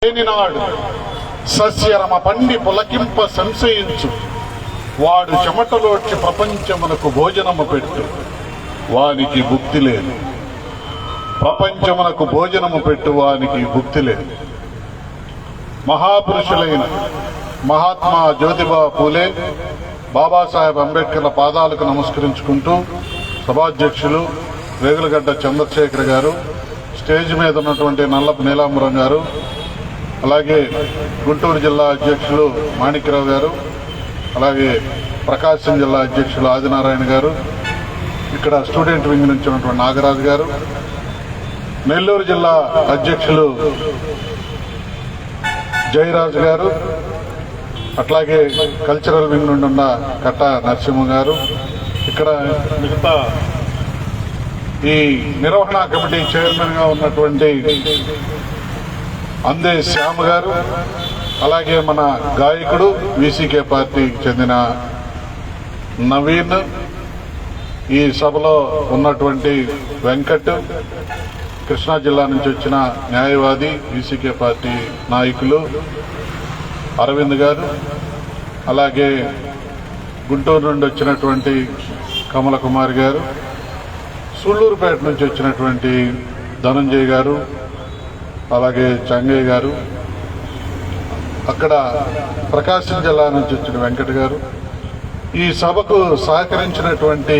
నాడు సస్యరమ పండి పులకింప సంశయించు వాడు చెమటలోడ్చి ప్రపంచమునకు భోజనము పెట్టు వానికి భుక్తి లేదు. ప్రపంచమునకు భోజనము పెట్టు వానికి భుక్తి లేదు. మహాపురుషులైన మహాత్మా జ్యోతిబా పూలే, బాబాసాహెబ్ అంబేద్కర్ల పాదాలకు నమస్కరించుకుంటూ సభాధ్యక్షులు రేగులగడ్డ చంద్రశేఖర్ గారు, స్టేజ్ మీద ఉన్నటువంటి నల్లపు నీలాంబరం గారు, అలాగే గుంటూరు జిల్లా అధ్యక్షులు మాణిక్యరావు గారు, అలాగే ప్రకాశం జిల్లా అధ్యక్షులు ఆదినారాయణ గారు, ఇక్కడ స్టూడెంట్ వింగ్ నుంచి ఉన్నటువంటి నాగరాజు గారు, నెల్లూరు జిల్లా అధ్యక్షులు జయరాజు గారు, అట్లాగే కల్చరల్ వింగ్ నుండి ఉన్న కట్ట నరసింహ గారు, ఇక్కడ మిగతా ఈ నిర్వహణ కమిటీ చైర్మన్ గా ఉన్నటువంటి అందే శ్యామ్ గారు, అలాగే మన గాయకుడు వీసీకే పార్టీకి చెందిన నవీన్, ఈ సభలో ఉన్నటువంటి వెంకట్, కృష్ణా జిల్లా నుంచి వచ్చిన న్యాయవాది వీసీకే పార్టీ నాయకులు అరవింద్ గారు, అలాగే గుంటూరు నుండి వచ్చినటువంటి కమల కుమార్ గారు, సూళ్లూరుపేట నుంచి వచ్చినటువంటి ధనంజయ్ గారు, అలాగే చంగయ్య గారు, అక్కడ ప్రకాశం జిల్లా నుంచి వచ్చిన వెంకట్ గారు, ఈ సభకు సహకరించినటువంటి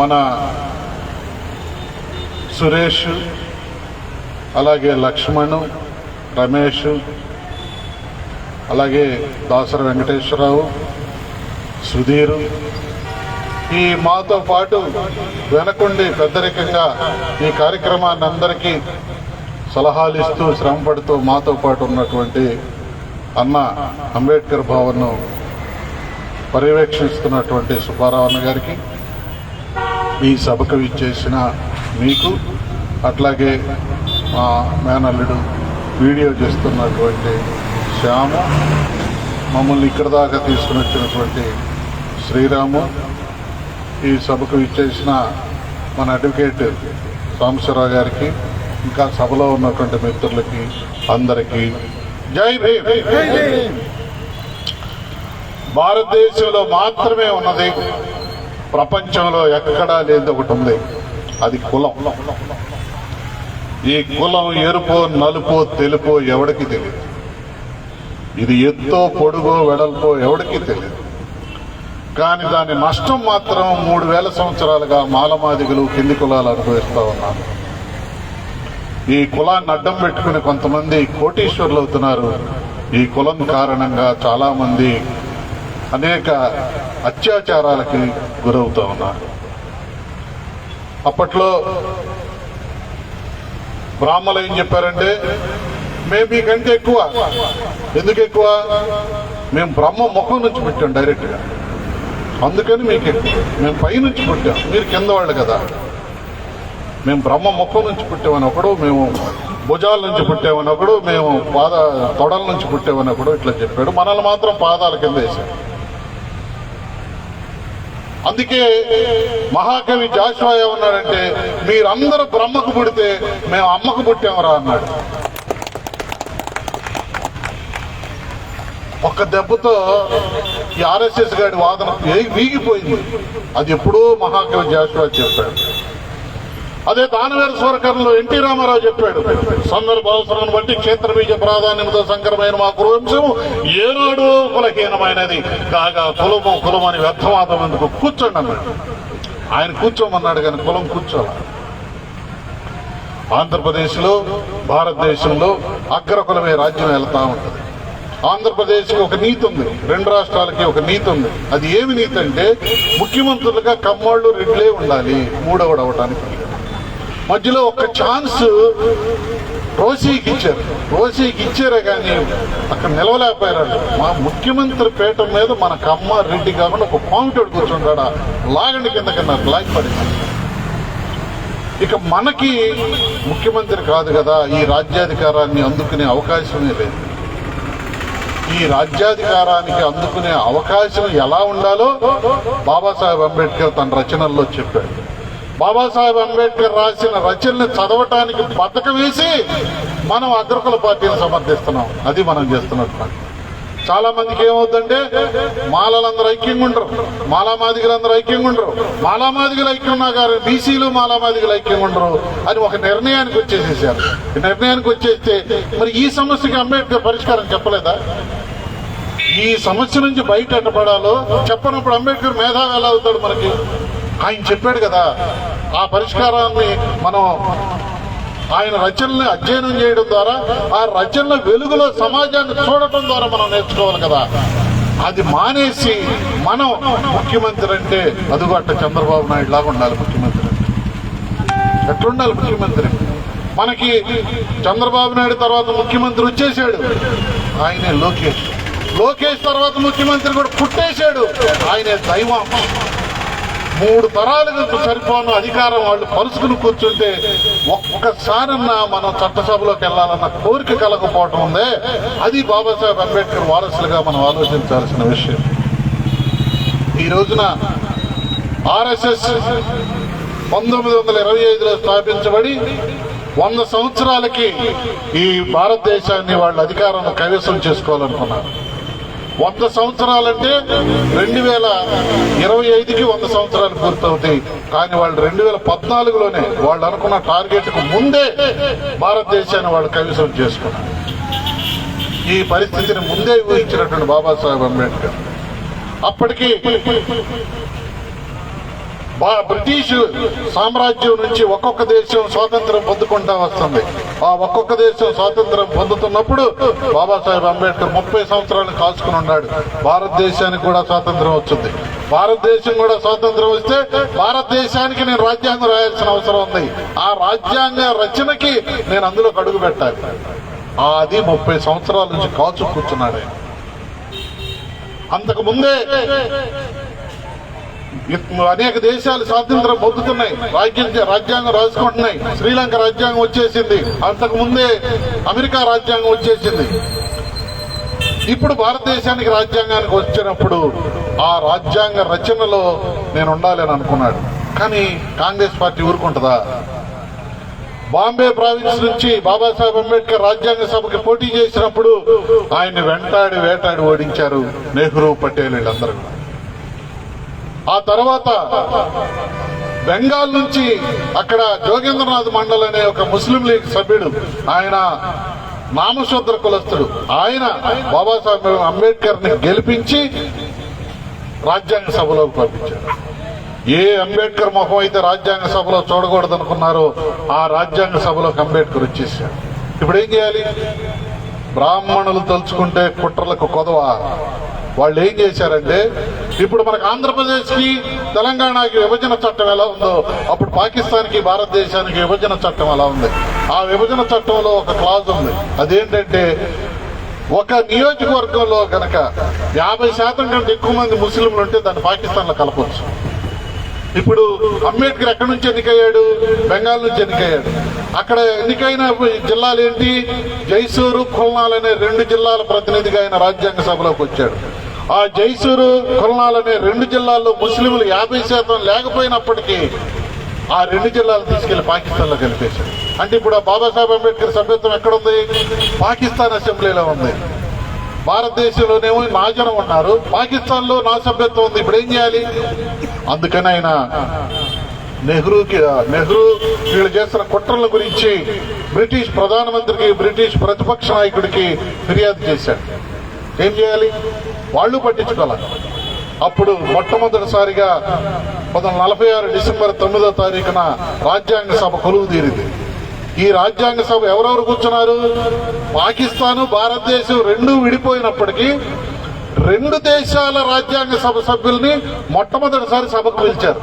మన సురేష్, అలాగే లక్ష్మణ్, రమేష్, అలాగే దాసర వెంకటేశ్వరరావు, సుధీర్, ఈ మాతో పాటు వెనకుండి పెద్దరికంగా ఈ కార్యక్రమాన్ని అందరికీ సలహాలు ఇస్తూ శ్రమపడుతూ మాతో పాటు ఉన్నటువంటి అన్న అంబేద్కర్ భవన్ను పర్యవేక్షిస్తున్నటువంటి సుబ్బారావు అన్న గారికి, ఈ సభకు ఇచ్చేసిన మీకు, అట్లాగే మా మేనల్లుడు వీడియో చేస్తున్నటువంటి శ్యాము, మమ్మల్ని ఇక్కడ దాకా తీసుకుని వచ్చినటువంటి శ్రీరాము, ఈ సభకు ఇచ్చేసిన మన అడ్వకేట్ సాంబశివరావు గారికి, ఇంకా సభలో ఉన్నటువంటి మిత్రులకి అందరికీ జై భీమ్. భారతదేశంలో మాత్రమే ఉన్నది, ప్రపంచంలో ఎక్కడా లేదు ఒకటి ఉంది, అది కులం. ఈ కులం ఎరుపో నలుపో తెలుపో ఎవడికి తెలియదు, ఇది ఎత్తో పొడుగో వెడల్పో ఎవడికి తెలియదు. కానీ దాని నష్టం మాత్రం 3000 సంవత్సరాలుగా మాలమాదిగలు కింది కులాలు అనుభవిస్తూ ఉన్నారు. ఈ కులాన్ని అడ్డం పెట్టుకుని కొంతమంది కోటీశ్వరులు అవుతున్నారు. ఈ కులం కారణంగా చాలా మంది అనేక అత్యాచారాలకి గురవుతూ ఉన్నారు. అప్పట్లో బ్రాహ్మణులు ఏం చెప్పారంటే, మేము మీకంటే ఎక్కువ. ఎందుకు ఎక్కువ? మేము బ్రహ్మ ముఖం నుంచి పుట్టాం డైరెక్ట్ గా, అందుకని మీకు ఎక్కువ. మేము పైనుంచి పుట్టాం, మీరు కింద వాళ్ళు కదా. మేము బ్రహ్మ ముఖం నుంచి పుట్టామని ఒకడు, మేము భుజాల నుంచి పుట్టామని ఒకడు, మేము తొడల నుంచి పుట్టామని ఒకడు ఇట్లా చెప్పాడు. మనల్ని మాత్రం పాదాల కింద వేశాడు. అందుకే మహాకవి జాషువా ఏమన్నాడంటే, మీరందరూ బ్రహ్మకు పుడితే మేము అమ్మకు పుట్టామరా అన్నాడు. ఒక్క దెబ్బతో ఈ ఆర్ఎస్ఎస్ గారి వాదన వీగిపోయింది. అది ఎప్పుడూ మహాకవి జాషువా చెప్పాడు. అదే దానవేర స్వరకరణలో ఎన్టీ రామారావు చెప్పాడు, సందర్భ అవసరాన్ని బట్టి క్షేత్రబీజ ప్రాధాన్యంతో సంకరమైన మా కురువంశము ఏనాడు కులహీనమైనది కాగా కులము అని వ్యర్థవాదం ఎందుకు, కూర్చోండి అన్నాడు. ఆయన కూర్చోమన్నాడు కానీ కులం కూర్చోాల. ఆంధ్రప్రదేశ్లో భారతదేశంలో అగ్రకులమే రాజ్యం వెళ్తా ఉంటుంది. ఆంధ్రప్రదేశ్కి ఒక నీతి ఉంది, 2 రాష్ట్రాలకి ఒక నీతి ఉంది. అది ఏమి నీతి అంటే, ముఖ్యమంత్రులుగా కమ్మోళ్ళు రెడ్లే ఉండాలి, మూడవడు అవటానికి. మధ్యలో ఒక ఛాన్స్ రోసీకి ఇచ్చారే కానీ అక్కడ నిలవలేకపోయారు. మా ముఖ్యమంత్రి పీఠం మీద మన కమ్మ రెడ్డి కాకుండా ఒక పాయింటోడు కూర్చుంటాడా, లాగండి కిందకన్నారు, లాగిపడింది. ఇక మనకి ముఖ్యమంత్రి కాదు కదా, ఈ రాజ్యాధికారాన్ని అందుకునే అవకాశమే లేదు. ఈ రాజ్యాధికారానికి అందుకునే అవకాశం ఎలా ఉండాలో బాబాసాహెబ్ అంబేద్కర్ తన రచనల్లో చెప్పాడు. బాబాసాహెబ్ అంబేద్కర్ రాసిన రచనల్ని చదవటానికి బద్ధకం వేసి మనం అగ్రకుల పార్టీని సమర్థిస్తున్నాం. అది మనం చేస్తున్నట్టు. చాలా మందికి ఏమవుతుందంటే మాలలందరూ ఐక్యంగా ఉండరు, మాలామాదిగలందరూ ఐక్యంగా ఉండరు, మాలామాదిగలు ఐక్యం ఉన్నా కానీ బీసీలు మాలామాదిగలు ఐక్యంగా ఉండరు అని ఒక నిర్ణయానికి వచ్చేసేసారు. నిర్ణయానికి వచ్చేస్తే మరి ఈ సమస్యకి అంబేద్కర్ పరిష్కారం చెప్పలేదా? ఈ సమస్య నుంచి బయట ఎట్టపడాలో చెప్పనప్పుడు అంబేద్కర్ మేధావి ఎలా అవుతాడు? మనకి ఆయన చెప్పాడు కదా. ఆ పరిష్కారాన్ని మనం ఆయన రచనల్ని అధ్యయనం చేయడం ద్వారా, ఆ రచనల వెలుగులో సమాజాన్ని చూడటం ద్వారా మనం నేర్చుకోవాలి కదా. అది మానేసి మనం ముఖ్యమంత్రి అంటే అదుగు అట్ట చంద్రబాబు నాయుడు లాగా ఉండాలి. ముఖ్యమంత్రి ఎట్లుండాలి? ముఖ్యమంత్రి మనకి చంద్రబాబు నాయుడు తర్వాత ముఖ్యమంత్రి వచ్చేసాడు, ఆయనే లోకేష్ తర్వాత ముఖ్యమంత్రి కూడా పుట్టేశాడు, ఆయనే దైవం. 3 తరాలకు సరిపోను అధికారం వాళ్ళు పరుచుకుని కూర్చుంటే ఒక్కసారన్నా మనం చట్టసభలోకి వెళ్ళాలన్న కోరిక కలగకపోవటం ఉందే, అది బాబాసాహెబ్ అంబేద్కర్ వారసులుగా మనం ఆలోచించాల్సిన విషయం. ఈ రోజున ఆర్ఎస్ఎస్ 1925లో స్థాపించబడి 100 సంవత్సరాలకి ఈ భారతదేశాన్ని వాళ్ళు అధికారాన్ని కైవసం చేసుకోవాలనుకున్నారు. 100 సంవత్సరాలంటే 2025కి 100 సంవత్సరాలు పూర్తవుతాయి. కానీ వాళ్ళు 2014లోనే వాళ్ళు అనుకున్న టార్గెట్ కు ముందే భారతదేశాన్ని వాళ్ళు కైవసం చేసుకున్నారు. ఈ పరిస్థితిని ముందే ఊహించినటువంటి బాబాసాహెబ్ అంబేద్కర్ అప్పటికి బ్రిటిష్ సామ్రాజ్యం నుంచి ఒక్కొక్క దేశం స్వాతంత్రం పొందుకుంటా వస్తుంది. ఆ ఒక్కొక్క దేశం స్వాతంత్రం పొందుతున్నప్పుడు బాబాసాహెబ్ అంబేద్కర్ 30 సంవత్సరాలు కాల్చుకుని ఉన్నాడు. భారతదేశానికి కూడా స్వాతంత్రం వచ్చింది. భారతదేశం కూడా స్వాతంత్రం వస్తే భారతదేశానికి నేను రాజ్యాంగం రాయాల్సిన అవసరం ఉంది. ఆ రాజ్యాంగ రచనకి నేను అందులో అడుగు పెట్టాలి. అది 30 సంవత్సరాల నుంచి కాల్చు కూర్చున్నాడు. అంతకు ముందే అనేక దేశాలు స్వాతంత్రం పొందుతున్నాయి, రాజ్యాంగం రాసుకుంటున్నాయి. శ్రీలంక రాజ్యాంగం వచ్చేసింది, అంతకు ముందే అమెరికా రాజ్యాంగం వచ్చేసింది. ఇప్పుడు భారతదేశానికి రాజ్యాంగానికి వచ్చినప్పుడు ఆ రాజ్యాంగ రచనలో నేను ఉండాలి అని అనుకున్నాడు. కానీ కాంగ్రెస్ పార్టీ ఊరుకుంటుందా? బాంబే ప్రావిన్స్ నుంచి బాబాసాహెబ్ అంబేద్కర్ రాజ్యాంగ సభకి పోటీ చేసినప్పుడు ఆయన్ని వేటాడి ఓడించారు నెహ్రూ, పటేల్ వీళ్ళందరూ. ఆ తర్వాత బెంగాల్ నుంచి అక్కడ జోగేంద్రనాథ్ మండల్ అనే ఒక ముస్లిం లీగ్ సభ్యుడు, ఆయన నామశూద్ర కులస్తుడు, ఆయన బాబాసాహెబ్ అంబేద్కర్ ని గెలిపించి రాజ్యాంగ సభలోకి పంపించారు. ఏ అంబేద్కర్ ముఖం అయితే రాజ్యాంగ సభలో చూడకూడదు అనుకున్నారో ఆ రాజ్యాంగ సభలోకి అంబేద్కర్ వచ్చేసారు. ఇప్పుడు ఏం చేయాలి? బ్రాహ్మణులు తలుచుకుంటే కుట్రలకు కొదవ. వాళ్ళు ఏం చేశారంటే, ఇప్పుడు మనకు ఆంధ్రప్రదేశ్ కి తెలంగాణకి విభజన చట్టం ఎలా ఉందో అప్పుడు పాకిస్తాన్ కి భారతదేశానికి విభజన చట్టం ఎలా ఉంది. ఆ విభజన చట్టంలో ఒక క్లాజ్ ఉంది. అదేంటంటే ఒక నియోజకవర్గంలో గనక 50% కంటే ఎక్కువ మంది ముస్లింలు ఉంటే దాన్ని పాకిస్తాన్ లో కలపవచ్చు. ఇప్పుడు అంబేద్కర్ ఎక్కడి నుంచి ఎన్నికయ్యాడు? బెంగాల్ నుంచి ఎన్నికయ్యాడు. అక్కడ ఎన్నికైన జిల్లాలు ఏంటి? జైసూరు, ఖుల్నాల్ అనే 2 జిల్లాల ప్రతినిధిగా ఆయన రాజ్యాంగ సభలోకి వచ్చాడు. ఆ జైసూరు, ఖుల్నాల్ అనే 2 జిల్లాల్లో ముస్లింలు 50% లేకపోయినప్పటికీ ఆ 2 జిల్లాలు తీసుకెళ్లి పాకిస్తాన్ లో కలిపేశాడు. అంటే ఇప్పుడు ఆ బాబాసాహెబ్ అంబేద్కర్ సభ్యత్వం ఎక్కడుంది? పాకిస్తాన్ అసెంబ్లీలో ఉంది. భారతదేశంలోనేమో నా జనం ఉన్నారు, పాకిస్తాన్ లో నా సభ్యత్వం ఉంది. ఇప్పుడు ఏం చేయాలి? అందుకని ఆయన నెహ్రూ వీళ్ళు చేస్తున్న కుట్రల గురించి బ్రిటిష్ ప్రధానమంత్రికి, బ్రిటిష్ ప్రతిపక్ష నాయకుడికి ఫిర్యాదు చేశాడు. ఏం చేయాలి? వాళ్ళు పట్టించుకోవాలి. అప్పుడు మొట్టమొదటిసారిగా 1946 డిసెంబర్ 9వ తారీఖున రాజ్యాంగ సభ కొలువు తీరింది. ఈ రాజ్యాంగ సభ ఎవరెవరు కూర్చున్నారు? పాకిస్తాను, భారతదేశం 2 విడిపోయినప్పటికీ 2 దేశాల రాజ్యాంగ సభ సభ్యుల్ని మొట్టమొదటిసారి సభకు పిలిచారు.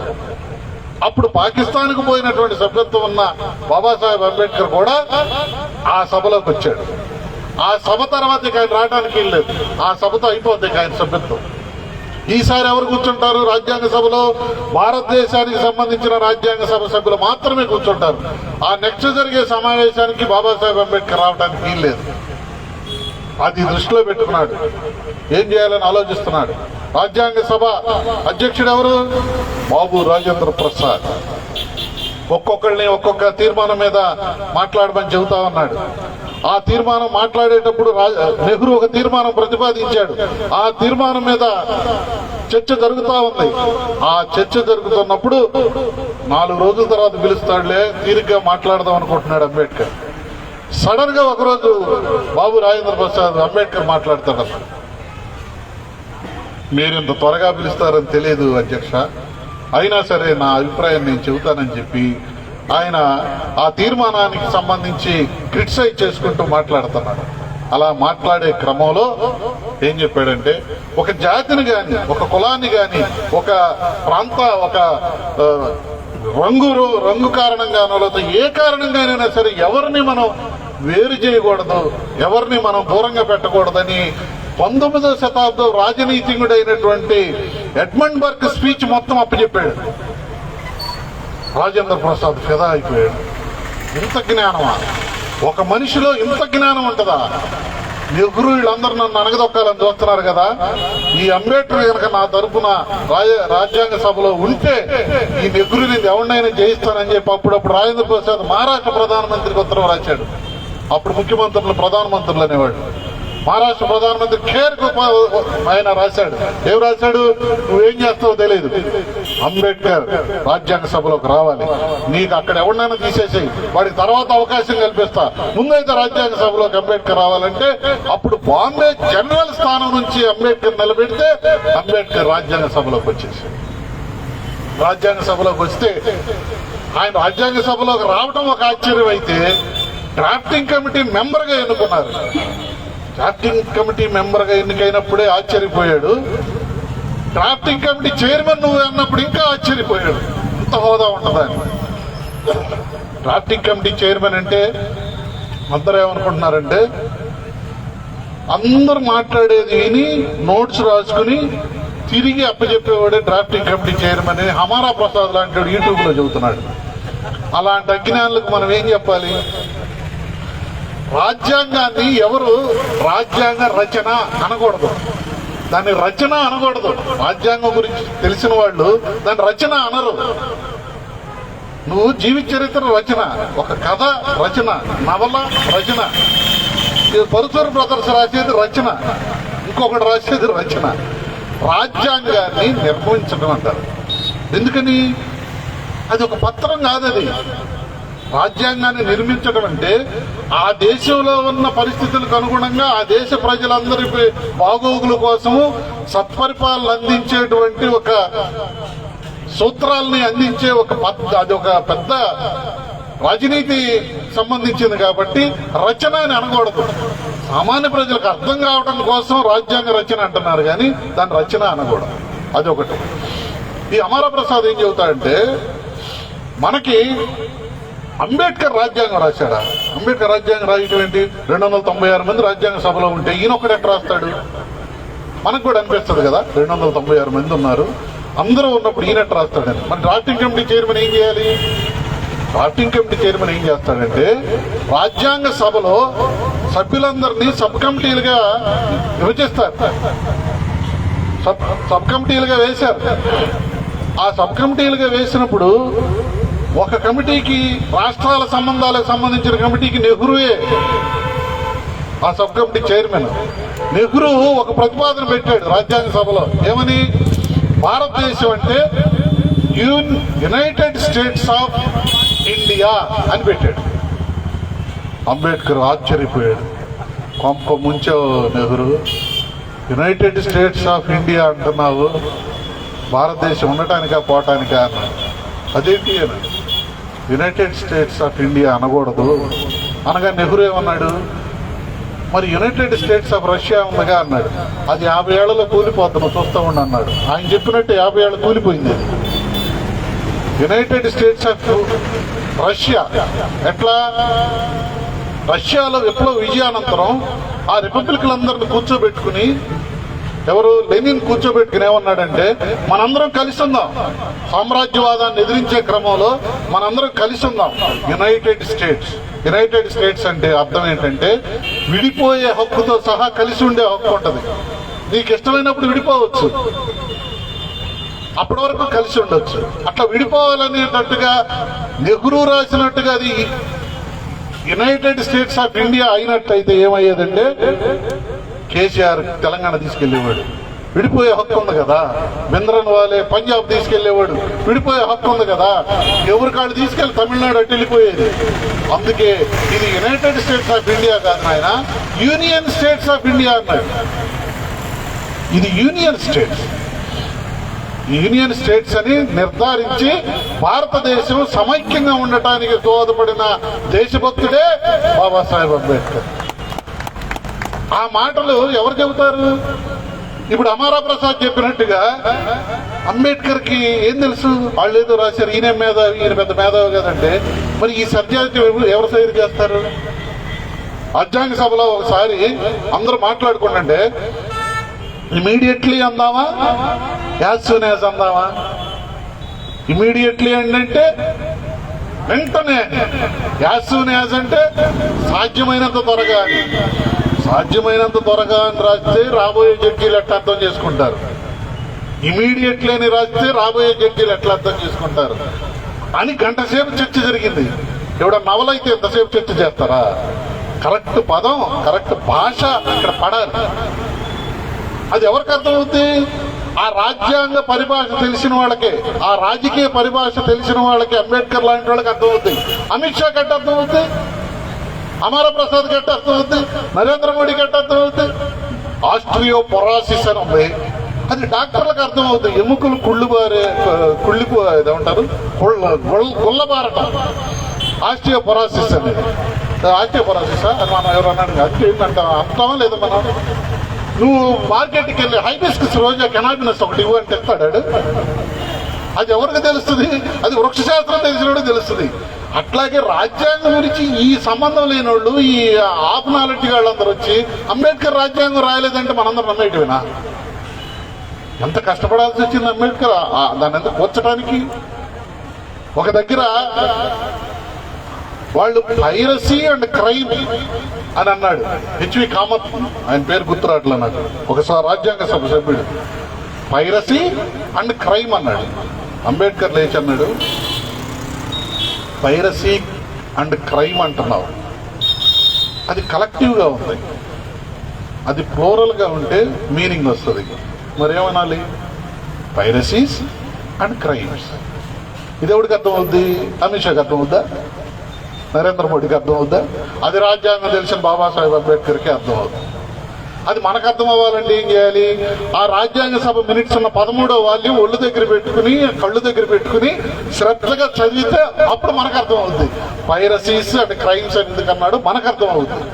అప్పుడు పాకిస్తాన్ కు పోయినటువంటి సభ్యత్వం ఉన్న బాబాసాహెబ్ అంబేద్కర్ కూడా ఆ సభలోకి వచ్చాడు. ఆ సభ తర్వాత ఇక ఆయన రావడానికి వెళ్ళలేదు. ఆ సభతో అయిపోద్ది ఆయన సభ్యత్వం. ఈసారి ఎవరు కూర్చుంటారు రాజ్యాంగ సభలో? భారతదేశానికి సంబంధించిన రాజ్యాంగ సభ సభ్యులు మాత్రమే కూర్చుంటారు. ఆ నెక్స్ట్ జరిగే సమావేశానికి బాబాసాహెబ్ అంబేద్కర్ రావడానికి వీల్లేదు. అది దృష్టిలో పెట్టుకున్నాడు. ఏం చేయాలని ఆలోచిస్తున్నాడు. రాజ్యాంగ సభ అధ్యక్షుడు ఎవరు? బాబు రాజేంద్ర ప్రసాద్. ఒక్కొక్కరిని ఒక్కొక్క తీర్మానం మీద మాట్లాడమని చెబుతా ఉన్నాడు. ఆ తీర్మానం మాట్లాడేటప్పుడు నెహ్రూ ఒక తీర్మానం ప్రతిపాదించాడు. ఆ తీర్మానం మీద చర్చ జరుగుతూ ఉంది. ఆ చర్చ జరుగుతున్నప్పుడు 4 రోజుల తర్వాత పిలుస్తాడులే, తీరిగ్గా మాట్లాడదాం అనుకుంటున్నాడు అంబేద్కర్. సడన్ గా ఒకరోజు బాబు రాజేంద్ర ప్రసాద్ అంబేద్కర్ మాట్లాడతాడు. మీరు ఇంత త్వరగా పిలుస్తారని తెలియదు అధ్యక్ష, అయినా సరే నా అభిప్రాయం నేను చెబుతానని చెప్పి ఆయన ఆ తీర్మానానికి సంబంధించి క్రిటిసైజ్ చేసుకుంటూ మాట్లాడుతున్నాడు. అలా మాట్లాడే క్రమంలో ఏం చెప్పాడంటే, ఒక జాతిని గాని, ఒక కులాన్ని గాని, ఒక ఒక రంగు కారణంగానో లేకపోతే ఏ కారణంగానైనా సరే ఎవరిని మనం వేరు చేయకూడదు, ఎవరిని మనం దూరంగా పెట్టకూడదని 19వ శతాబ్దం రాజనీతిజ్ఞుడైనటువంటి ఎడ్మండ్ బర్క్ స్పీచ్ మొత్తం అప్పచెప్పాడు. రాజేంద్ర ప్రసాద్ ఫిదా అయిపోయాడు. ఇంత జ్ఞానమా? ఒక మనిషిలో ఇంత జ్ఞానం ఉంటుందా? నెహ్రూ వీళ్ళందరూ నన్ను అనగదొక్కాలని చూస్తున్నారు కదా, ఈ అంబేద్కర్ కనుక నా తరఫున రాజ్యాంగ సభలో ఉంటే ఈ నెహ్రూని ఎవరినైనా జయిస్తానని చెప్పి అప్పుడప్పుడు రాజేంద్ర ప్రసాద్ మహారాష్ట్ర ప్రధానమంత్రికి ఉత్తరం రాశాడు. అప్పుడు ముఖ్యమంత్రులు ప్రధానమంత్రులు అనేవాడు. మహారాష్ట్ర ప్రధానమంత్రి ఖేర్కు ఆయన రాశాడు. ఏం రాశాడు? నువ్వేం చేస్తావో తెలియదు, అంబేద్కర్ రాజ్యాంగ సభలోకి రావాలి, నీకు అక్కడ ఎవరినైనా తీసేసేయి, వాడికి తర్వాత అవకాశం కల్పిస్తా, ముందైతే రాజ్యాంగ సభలోకి అంబేద్కర్ రావాలంటే అప్పుడు బాంబే జనరల్ స్థానం నుంచి అంబేద్కర్ నిలబెడితే అంబేద్కర్ రాజ్యాంగ సభలోకి వచ్చేసి రాజ్యాంగ సభలోకి వస్తే ఆయన రాజ్యాంగ సభలోకి రావడం ఒక ఆశ్చర్యం అయితే డ్రాఫ్టింగ్ కమిటీ మెంబర్ గా ఎన్నుకున్నారు. డ్రాఫ్టింగ్ కమిటీ మెంబర్ గా ఎన్నికైనప్పుడే ఆశ్చర్యపోయాడు. డ్రాఫ్టింగ్ కమిటీ చైర్మన్ నువ్వు అన్నప్పుడు ఇంకా ఆశ్చర్యపోయాడు. ఇంత హోదా ఉంటుందా? డ్రాఫ్టింగ్ కమిటీ చైర్మన్ అంటే అందరూ ఏమనుకుంటున్నారంటే, అందరూ మాట్లాడేది విని నోట్స్ రాసుకుని తిరిగి అప్పచెప్పేవాడే డ్రాఫ్టింగ్ కమిటీ చైర్మన్ అని హమారా ప్రసాద్ లాంటి వాడు యూట్యూబ్ లో చెబుతున్నాడు. అలాంటి అజ్ఞానులకు మనం ఏం చెప్పాలి? రాజ్యాంగాన్ని ఎవరు రాజ్యాంగ రచన అనకూడదు, దాన్ని రచన అనకూడదు. రాజ్యాంగం గురించి తెలిసిన వాళ్ళు దాన్ని రచన అనరు. నువ్వు జీవిత చరిత్ర రచన, ఒక కథ రచన, నవల రచన, పరుచూరు బ్రదర్స్ రాసేది రచన, ఇంకొకటి రాసేది రచన. రాజ్యాంగాన్ని నిర్వహించడం అంటారు. ఎందుకని? అది ఒక పత్రం కాదది. రాజ్యాంగాన్ని నిర్మించడం అంటే ఆ దేశంలో ఉన్న పరిస్థితులకు అనుగుణంగా ఆ దేశ ప్రజలందరి బాగోగుల కోసము సత్పరిపాలన అందించేటువంటి ఒక సూత్రాలని అందించే అది ఒక పెద్ద రాజనీతి సంబంధించింది కాబట్టి రచన అని అనకూడదు. సామాన్య ప్రజలకు అర్థం కావడం కోసం రాజ్యాంగ రచన అంటున్నారు కానీ దాని రచన అనకూడదు. అదొకటి. ఈ అమరా ప్రసాద్ ఏం చెబుతాడంటే, మనకి అంబేద్కర్ రాజ్యాంగం రాశాడా? అంబేద్కర్ రాజ్యాంగం రాయటం ఏంటి? 296 మంది రాజ్యాంగ సభలో ఉంటే ఈయన ఒక్కడు ఎట్లా రాస్తాడు? మనకు కూడా అనిపిస్తుంది కదా, 296 మంది ఉన్నారు, అందరూ ఉన్నప్పుడు ఈయన ఎట్లా రాస్తాడని. మరి డ్రాఫ్టింగ్ కమిటీ చైర్మన్ ఏం చేయాలి? డ్రాఫ్టింగ్ కమిటీ చైర్మన్ ఏం చేస్తాడంటే, రాజ్యాంగ సభలో సభ్యులందరినీ సబ్ కమిటీలుగా విభజిస్తారు. సబ్ కమిటీలుగా వేశారు. ఆ సబ్ కమిటీలుగా వేసినప్పుడు ఒక కమిటీకి, రాష్ట్రాల సంబంధాలకు సంబంధించిన కమిటీకి నెహ్రూయే ఆ సబ్ కమిటీ చైర్మన్. నెహ్రూ ఒక ప్రతిపాదన పెట్టాడు రాజ్యాంగ సభలో. ఏమని? భారతదేశం అంటే యునైటెడ్ స్టేట్స్ ఆఫ్ ఇండియా అని పెట్టాడు. అంబేద్కర్ ఆశ్చర్యపోయాడు. కొంప ముంచో Nehru, united states of India అంటున్నావు, భారతదేశం ఉండటానికా పోవటానికా అన్నాడు. అదేంటి అని, యునైటెడ్ స్టేట్స్ ఆఫ్ ఇండియా అనకూడదు అనగా నెహ్రూ ఏమన్నాడు? మరి యునైటెడ్ స్టేట్స్ ఆఫ్ రష్యా ఉందిగా అన్నాడు. అది 50 ఏళ్లలో కూలిపోతాను చూస్తూ ఉండి అన్నాడు. ఆయన చెప్పినట్టు 50 ఏళ్ళు కూలిపోయింది. యునైటెడ్ స్టేట్స్ ఆఫ్ రష్యా ఎట్లా? రష్యాలో విప్లవ విజయానంతరం ఆ రిపబ్లిక్లందరినీ కూర్చోబెట్టుకుని, ఎవరు? లెనిన్ కూర్చోబెట్టుకుని ఏమన్నాడంటే, మనందరం కలిసి ఉందాం, సామ్రాజ్యవాదాన్ని ఎదిరించే క్రమంలో మనందరం కలిసి ఉందాం. United states. యునైటెడ్ స్టేట్స్ అంటే అర్థం ఏంటంటే, విడిపోయే హక్కుతో సహా కలిసి ఉండే హక్కు ఉంటుంది. నీకు ఇష్టమైనప్పుడు విడిపోవచ్చు, అప్పటి వరకు కలిసి ఉండొచ్చు. అట్లా విడిపోవాలనేటట్టుగా నెహ్రూ రాసినట్టుగా అది యునైటెడ్ స్టేట్స్ ఆఫ్ ఇండియా అయినట్టయితే ఏమయ్యేదంటే కేసీఆర్ తెలంగాణ తీసుకెళ్లేవాడు, విడిపోయే హక్కు ఉంది కదా. బింద్రన్ వాలే పంజాబ్ తీసుకెళ్లేవాడు, విడిపోయే హక్కు ఉంది కదా. ఎవరి కాళ్ళు తీసుకెళ్లి తమిళనాడు అటు వెళ్ళిపోయేది. అందుకే ఇది యునైటెడ్ స్టేట్స్ ఆఫ్ ఇండియా కాదు ఆయన, యూనియన్ స్టేట్స్ ఆఫ్ ఇండియా అన్నాడు. ఇది యూనియన్ స్టేట్స్. యూనియన్ స్టేట్స్ అని నిర్ధారించి భారతదేశం సమైక్యంగా ఉండటానికి దోహదపడిన దేశభక్తుడే బాబాసాహెబ్ అంబేద్కర్. ఆ మాటలు ఎవరు చెబుతారు? ఇప్పుడు అమరా ప్రసాద్ చెప్పినట్టుగా అంబేద్కర్ కి ఏం తెలుసు? వాళ్ళు ఏదో రాశారు, ఈయన మేధావి, ఈయన పెద్ద మేధావి కదంటే మరి ఈ సబ్జెక్ట్ ఎవరు సైడ్ చేస్తారు? రాజ్యాంగ సభలో ఒకసారి అందరూ మాట్లాడుకుంటే ఇమీడియట్లీ అందామా, యాజ్ సూన్ యాజ్ అందామా? ఇమీడియట్లీ అంటే వెంటనే, యాజ్ సూన్ యాజ్ అంటే సాధ్యమైనంత త్వరగా అని. సాధ్యమైనంత త్వరగా అని రాస్తే రాబోయే జడ్జీలు ఎట్లా అర్థం చేసుకుంటారు? ఇమీడియట్లీ అని రాస్తే రాబోయే జడ్జీలు ఎట్లా అర్థం చేసుకుంటారు అని గంట సేపు చర్చ జరిగింది. ఎవడ నవలైతే ఎంతసేపు చర్చ చేస్తారా? కరెక్ట్ పదం, కరెక్ట్ భాష ఇక్కడ పడాలి. అది ఎవరికి అర్థమవుతుంది? ఆ రాజ్యాంగ పరిభాష తెలిసిన వాళ్ళకే, ఆ రాజకీయ పరిభాష తెలిసిన వాళ్ళకి, అంబేద్కర్ లాంటి వాళ్ళకి అర్థమవుతుంది. అమిత్ షా గట్టి అర్థమవుతుంది, అమర ప్రసాద్ గట్టి అర్థమవుతుంది, నరేంద్ర మోడీ గట్టి అర్థమవుతుంది. ఆస్ట్రియో పొరాసిస్ అని ఉంది, అది డాక్టర్లకు అర్థమవుతుంది. ఎముకలు ఏమంటారు, గుల్లబారటం, ఆస్ట్రియో పొరాసిస్ అనేది. ఆస్ట్రియో పొరాసిస్ అని మనం ఎవరన్నాడు, అది ఏంటంట అంటామా లేదా? మనం నువ్వు మార్కెట్కి వెళ్ళి హైబిస్కస్ రోజా కెనాబినస్ ఒకటి ఇవ్వు అని తెస్తాడు. అది ఎవరికి తెలుస్తుంది? అది వృక్షశాస్త్రం తెలిసినోడు తెలుస్తుంది. అట్లాగే రాజ్యాంగం గురించి ఈ సంబంధం లేని వాళ్ళు, ఈ ఆపనాలెట్టి వాళ్ళందరూ వచ్చి అంబేద్కర్ రాజ్యాంగం రాయలేదంటే మనందరం నమ్మేటివినా? ఎంత కష్టపడాల్సి వచ్చింది అంబేద్కర్ దాన్ని ఎంత కూర్చడానికి. ఒక దగ్గర వాళ్ళు పైరసీ అండ్ క్రైమ్ అని అన్నాడు హెచ్వి కామత్, ఆయన పేరు గుర్తురాట్లా నాకు. ఒకసారి రాజ్యాంగ సభ సభ్యుడు పైరసీ అండ్ క్రైమ్ అన్నాడు. అంబేద్కర్ లేచి అన్నాడు, పైరసీ అండ్ క్రైమ్ అంటున్నావు, అది కలెక్టివ్గా ఉంది, అది ప్లోరల్గా ఉంటే మీనింగ్ వస్తుంది. మరేమనాలి? Piracies and crimes. ఇది ఎవరికి అర్థమవుద్ది? అమిత్ షాకి అర్థమవుద్దా? నరేంద్ర మోడీకి అర్థమవుద్దా? అది రాజ్యాంగం తెలిసిన బాబాసాహెబ్ అంబేద్కర్కి అర్థమవుతుంది. అది మనకు అర్థం అవ్వాలంటే ఏం చేయాలి? ఆ రాజ్యాంగ సభ మినిట్స్ ఉన్న 13వ వాల్యూమ్ ఒళ్ళు దగ్గర పెట్టుకుని, కళ్ళు దగ్గర పెట్టుకుని శ్రద్ధగా చదివితే అప్పుడు మనకు అర్థం అవుతుంది. పైరసీస్ అండ్ క్రైమ్స్ అని ఎందుకన్నాడు మనకు అర్థం అవుతుంది.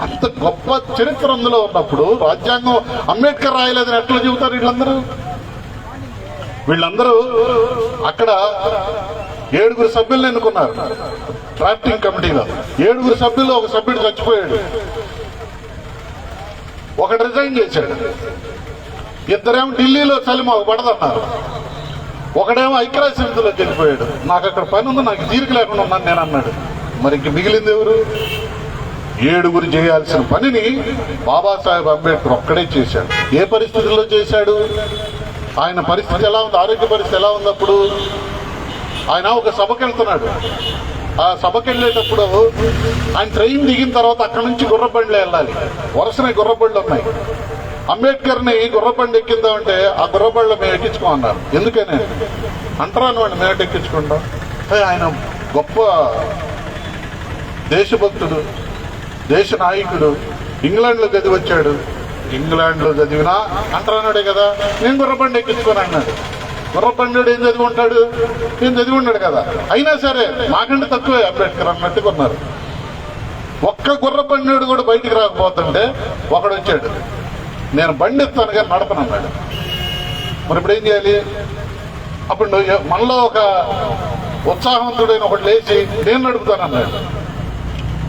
అంత గొప్ప చరిత్ర అందులో ఉన్నప్పుడు రాజ్యాంగం అంబేద్కర్ రాయలేదని ఎట్లా చెబుతారు వీళ్ళందరూ? వీళ్ళందరూ అక్కడ 7 సభ్యులను ఎన్నుకున్నారు డ్రాఫ్టింగ్ కమిటీలో. 7 సభ్యులు, ఒక సభ్యుడు చచ్చిపోయాడు, ఒకడు రిజైన్ చేశాడు, ఇద్దరేమో ఢిల్లీలో చలి మాకు పడదన్నారు, ఒకడేమో ఐక్యరాజ్య సమితిలోకి వెళ్ళిపోయాడు. నాకు అక్కడ పని ఉంది, నాకు తీరిక లేకుండా ఉన్నాను నేను అన్నాడు. మరి ఇంక మిగిలింది ఎవరు? 7 చేయాల్సిన పనిని బాబాసాహెబ్ అంబేద్కర్ ఒక్కడే చేశాడు. ఏ పరిస్థితుల్లో చేశాడు? ఆయన పరిస్థితి ఎలా ఉంది, ఆరోగ్య పరిస్థితి ఎలా ఉంది? అప్పుడు ఆయన ఒక సభకి వెళ్తున్నాడు. ఆ సభకి వెళ్ళేటప్పుడు ఆయన ట్రైన్ దిగిన తర్వాత అక్కడి నుంచి గుర్రబండిలో వెళ్ళాలి. వరుసనే గుర్రబండ్లు ఉన్నాయి. అంబేద్కర్ని గుర్రబండి ఎక్కిందామంటే ఆ గుర్రబండిలో మేము ఎక్కించుకోమన్నారు. ఎందుకని అంటరాను వాడిని మేము ఎక్కించుకుంటాం? ఆయన గొప్ప దేశభక్తుడు, దేశ నాయకుడు, ఇంగ్లాండ్లో చదివి వచ్చాడు. ఇంగ్లాండ్లో చదివినా అంటరానాడే కదా, నేను గుర్రబండి ఎక్కించుకొని అన్నాడు. గుర్రబండి ఏం చదివి ఉంటాడు? ఏం చదివి ఉన్నాడు కదా, అయినా సరే నాకంటే తక్కువే అంబేద్కర్ అన్నట్టుగా ఉన్నారు. ఒక్క గుర్రబండి కూడా బయటికి రాకపోతుంటే ఒకడు వచ్చాడు, నేను బండి ఎత్తాను కానీ నడపనన్నాడు. మరి ఇప్పుడు ఏం చేయాలి? అప్పుడు మనలో ఒక ఉత్సాహవంతుడైన ఒకటి లేచి నేను నడుపుతానన్నాడు.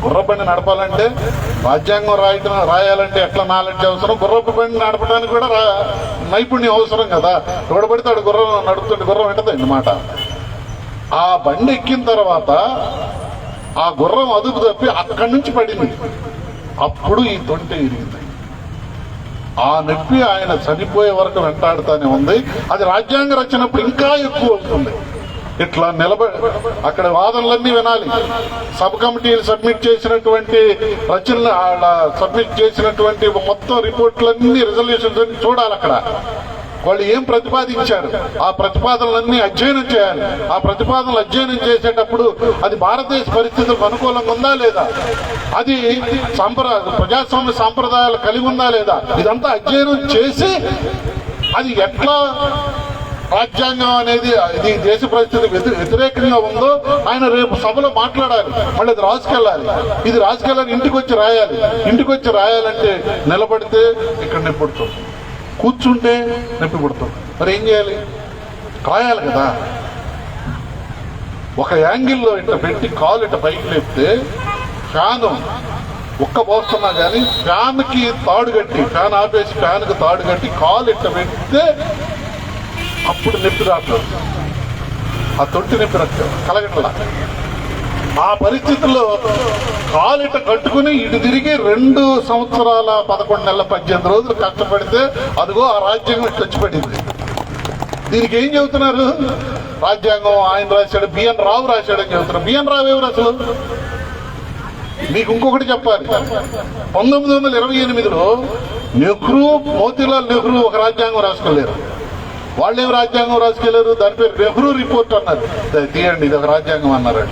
గుర్రబండి నడపాలంటే, రాజ్యాంగం రాయాలంటే ఎట్లా నాలెడ్జ్ అవసరం, గుర్రపు బండి నడపడానికి కూడా నైపుణ్యం అవసరం కదా. ఎవడబడితే గుర్రం నడుపుతుంటే గుర్రం వెంటదండి మాట. ఆ బండి ఎక్కిన తర్వాత ఆ గుర్రం అదుపు తప్పి అక్కడి నుంచి పడింది. అప్పుడు ఈ తొంటె ఇరిగింది. ఆ నొప్పి ఆయన చనిపోయే వరకు వెంటాడుతూనే ఉంది. అది రాజ్యాంగ రచనప్పుడు ఇంకా ఎక్కువ అవుతుంది. ఇట్లా అక్కడ వాదనలన్నీ వినాలి. సబ్ కమిటీలు సబ్మిట్ చేసినటువంటి రచనలు, సబ్మిట్ చేసినటువంటి మొత్తం రిపోర్ట్లన్నీ, రిజల్యూషన్స్ అన్ని చూడాలి. అక్కడ వాళ్ళు ఏం ప్రతిపాదించారు, ఆ ప్రతిపాదనలన్నీ అధ్యయనం చేయాలి. ఆ ప్రతిపాదనలు అధ్యయనం చేసేటప్పుడు అది భారతదేశ పరిస్థితులకు అనుకూలంగా ఉందా లేదా, అది ప్రజాస్వామ్య సాంప్రదాయాలు కలిగి ఉందా లేదా, ఇదంతా అధ్యయనం చేసి అది ఎట్లా రాజ్యాంగం అనేది ఇది దేశ పరిస్థితి వ్యతిరేకంగా ఉందో ఆయన రేపు సభలో మాట్లాడాలి. మళ్ళీ అది రాసుకెళ్ళాలి. ఇది రాసుకెళ్ళాలి, ఇంటికి వచ్చి రాయాలి. ఇంటికి వచ్చి రాయాలంటే నిలబడితే ఇక్కడ నిప్పుడుతుంది, కూర్చుంటే నొప్పి పుడుతుంది. మరి ఏం చేయాలి? రాయాలి కదా. ఒక యాంగిల్లో ఇట్లా పెట్టి కాలు ఇట్లా పైకి లేపితే ఫ్యాను ఒక్క పోస్తున్నా కానీ ఫ్యాన్కి తాడు కట్టి, ఫ్యాన్ ఆపేసి ఫ్యాన్కి తాడు కట్టి కాలు ఇట్లా పెడితే అప్పుడు నొప్పి రావట్లేదు. ఆ తొట్టి నొప్పి కలగట్లా. ఆ పరిస్థితుల్లో కాలిట కట్టుకుని ఇటు తిరిగి 2 సంవత్సరాల 11 నెలల 18 రోజులు కష్టపడితే అదిగో ఆ రాజ్యాంగం తెచ్చిపడింది. దీనికి ఏం చెబుతున్నారు? రాజ్యాంగం ఆయన రాశాడు, బిఎన్ రావు రాశాడని చెబుతున్నారు. బిఎన్ రావు ఎవరు అసలు? మీకు ఇంకొకటి చెప్పాలి. 1928లో నెహ్రూ, మోతీలాల్ నెహ్రూ ఒక రాజ్యాంగం రాసుకోలేరు. వాళ్ళేం రాజ్యాంగం రాసుకెళ్లారు? దాని పేరు నెహ్రూ రిపోర్ట్ అన్నారు. తీయండి, ఇది ఒక రాజ్యాంగం అన్నారు.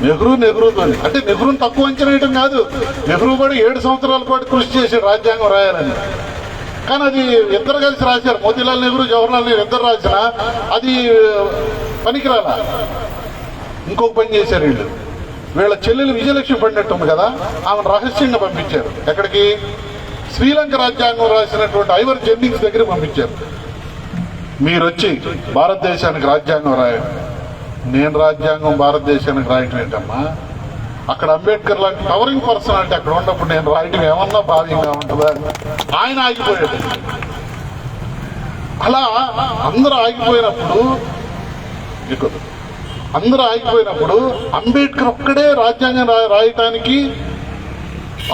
నెహ్రూతోని అంటే నెహ్రూని తక్కువ అంచనా వేయడం కాదు. నెహ్రూ కూడా 7 సంవత్సరాల పాటు కృషి చేశాడు రాజ్యాంగం రాయాలని. కానీ అది ఇద్దరు కలిసి రాశారు. మోతీలాల్ నెహ్రూ, జవహర్లాల్ నెహ్రూ ఇద్దరు రాసినా అది పనికిరాలా. ఇంకొక పని చేశారు వీళ్ళు. వీళ్ళ చెల్లెలు విజయలక్ష్మి పండిట్ ఉంది కదా, ఆమెను రహస్యంగా పంపించారు. ఎక్కడికి? శ్రీలంక రాజ్యాంగం రాసినటువంటి ఐవర్ జెన్నింగ్స్ దగ్గర పంపించారు. మీరు వచ్చి భారతదేశానికి రాజ్యాంగం రాయండి. నేను రాజ్యాంగం భారతదేశానికి రాయటం ఏంటమ్మా? అక్కడ అంబేద్కర్ లాంటి పవరింగ్ పర్సన్ అంటే అక్కడ ఉన్నప్పుడు నేను రాయటం ఏమన్నా భావ్యంగా ఉంటుందా? ఆయన ఆగిపోయాడు. అలా అందరూ ఆగిపోయినప్పుడు అంబేద్కర్ ఒక్కడే రాజ్యాంగం రాయటానికి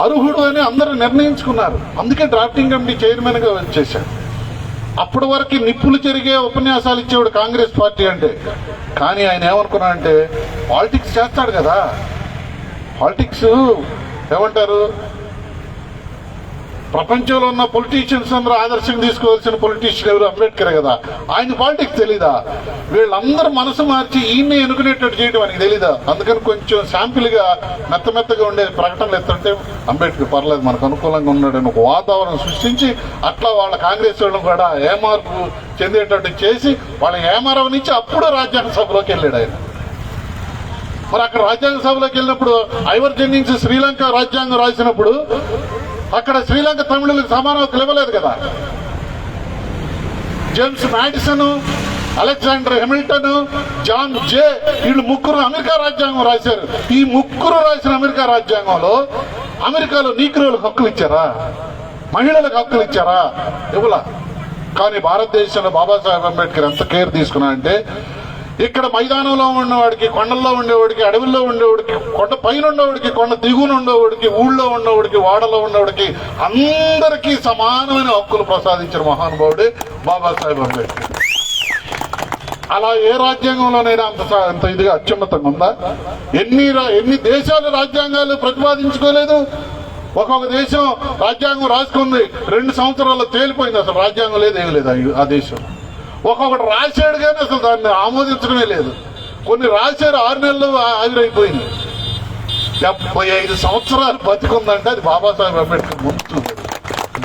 అర్హుడు అని అందరూ నిర్ణయించుకున్నారు. అందుకే డ్రాఫ్టింగ్ కమిటీ చైర్మన్ గా వచ్చేశాడు. అప్పటి వరకు నిప్పులు చెరిగే ఉపన్యాసాలు ఇచ్చేవాడు కాంగ్రెస్ పార్టీ అంటే. కానీ ఆయన ఏమనుకున్నాడంటే పాలిటిక్స్ చేస్తాడు కదా. పాలిటిక్స్ ఏమంటారు, ప్రపంచంలో ఉన్న పొలిటీషియన్స్ అందరూ ఆదర్శంగా తీసుకోవాల్సిన పొలిటీషియన్ ఎవరు? అంబేద్కర్ కదా. ఆయన పాలిటిక్స్ తెలీదా? వీళ్ళందరూ మనసు మార్చి ఈయన్ని ఎన్నుకునేటట్టు చేయడం ఆయనకి తెలీదా? అందుకని కొంచెం శాంపిల్ గా మెత్తగా ఉండే ప్రకటనలు ఎత్తుంటే అంబేద్కర్ పర్లేదు, మనకు అనుకూలంగా ఉన్నాడని ఒక వాతావరణం సృష్టించి అట్లా వాళ్ళ కాంగ్రెస్ వాళ్ళని కూడా ఏమార్పు చెందేటట్టు చేసి వాళ్ళని ఏమారవనిచ్చి అప్పుడు రాజ్యాంగ సభలోకి వెళ్ళాడు ఆయన. మరి అక్కడ రాజ్యాంగ సభలోకి వెళ్ళినప్పుడు ఐవర్ జెన్నింగ్స్ శ్రీలంక రాజ్యాంగం రాసినప్పుడు అక్కడ శ్రీలంక తమిళులకు సమానం ఇవ్వలేదు కదా. James Madison, Alexander Hamilton, John Jay వీళ్ళు 3 అమెరికా రాజ్యాంగం రాశారు. ఈ 3 రాసిన అమెరికా రాజ్యాంగంలో అమెరికాలో నీగ్రోలకు హక్కులు ఇచ్చారా? మహిళలకు హక్కులు ఇచ్చారా? ఇవ్వలా. కానీ భారతదేశంలో బాబాసాహెబ్ అంబేద్కర్ ఎంత కేర్ తీసుకున్నాడంటే ఇక్కడ మైదానంలో ఉన్నవాడికి, కొండల్లో ఉండేవాడికి, అడవుల్లో ఉండేవాడికి, కొండ పైన ఉండేవాడికి, కొండ దిగున ఉండేవాడికి, ఊళ్ళో ఉన్నవాడికి, వాడలో ఉన్నవాడికి అందరికీ సమానమైన హక్కులు ప్రసాదించిన మహానుభావుడే బాబాసాహెబ్ అంబేద్కర్. అలా ఏ రాజ్యాంగంలోనైనా అంత ఇదిగా అత్యున్నతంగా ఉందా? ఎన్ని దేశాలు రాజ్యాంగాలు ప్రతిపాదించుకోలేదు. ఒక్కొక్క దేశం రాజ్యాంగం రాసుకుంది, 2 సంవత్సరాల్లో తేలిపోయింది. అసలు రాజ్యాంగం లేదు, ఏం లేదు ఆ దేశం. ఒక్కొక్కటి రాశాడు కానీ అసలు దాన్ని ఆమోదించడమే లేదు. కొన్ని రాశారు, 6 నెలలు ఆవిరైపోయింది. 75 సంవత్సరాలు బతికుందంటే అది బాబాసాహెబ్ అంబేద్కర్ ముందు.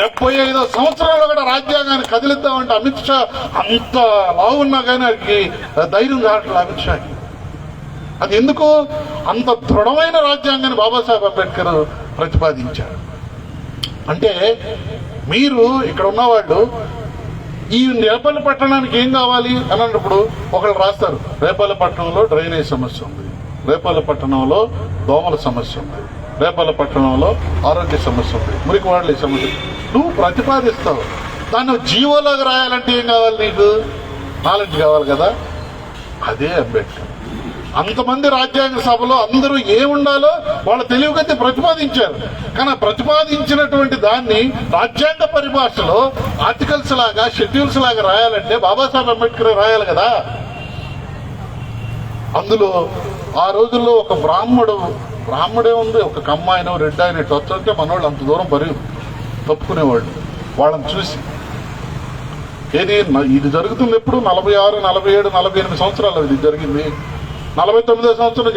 75వ సంవత్సరంలో కూడా రాజ్యాంగాన్ని కదిలిద్దామంటే అమిత్ షా అంత లావున్నా కానీ అది ధైర్యం కావట్లేదు అమిత్ షాకి. అది ఎందుకు? అంత దృఢమైన రాజ్యాంగాన్ని బాబాసాహెబ్ అంబేద్కర్ ప్రతిపాదించారు. అంటే మీరు ఇక్కడ ఉన్నవాళ్ళు ఈ రేపల్లి పట్టణానికి ఏం కావాలి అని అన్నప్పుడు ఒకళ్ళు రాస్తారు, రేపల్లి పట్టణంలో డ్రైనేజ్ సమస్య ఉంది, రేపల్లి పట్టణంలో దోమల సమస్య ఉంది, రేపల్లి పట్టణంలో ఆరోగ్య సమస్య ఉంది, మురికి వాడలే సమస్య. నువ్వు ప్రతిపాదిస్తావు. దాన్ని జీవోలాగా రాయాలంటే ఏం కావాలి? నీకు నాలెడ్జ్ కావాలి కదా. అదే అంబేద్కర్. అంతమంది రాజ్యాంగ సభలో అందరూ ఏముండాలో వాళ్ళ తెలివిగతి ప్రతిపాదించారు. కానీ ప్రతిపాదించినటువంటి దాన్ని రాజ్యాంగ పరిభాషలో ఆర్టికల్స్ లాగా, షెడ్యూల్స్ లాగా రాయాలంటే బాబాసాహెబ్ అంబేద్కర్ రాయాలి కదా. అందులో ఆ రోజుల్లో ఒక బ్రాహ్మడే ఉంది, ఒక కమ్మాయన రెడ్డి ఆయన ఇటు వచ్చంటే మనవాళ్ళు అంత దూరం తప్పుకునేవాళ్ళు వాళ్ళని చూసి. ఇది జరుగుతుంది ఎప్పుడు 46, 47, 48 సంవత్సరాలు ఇది జరిగింది. 49వ సంవత్సరం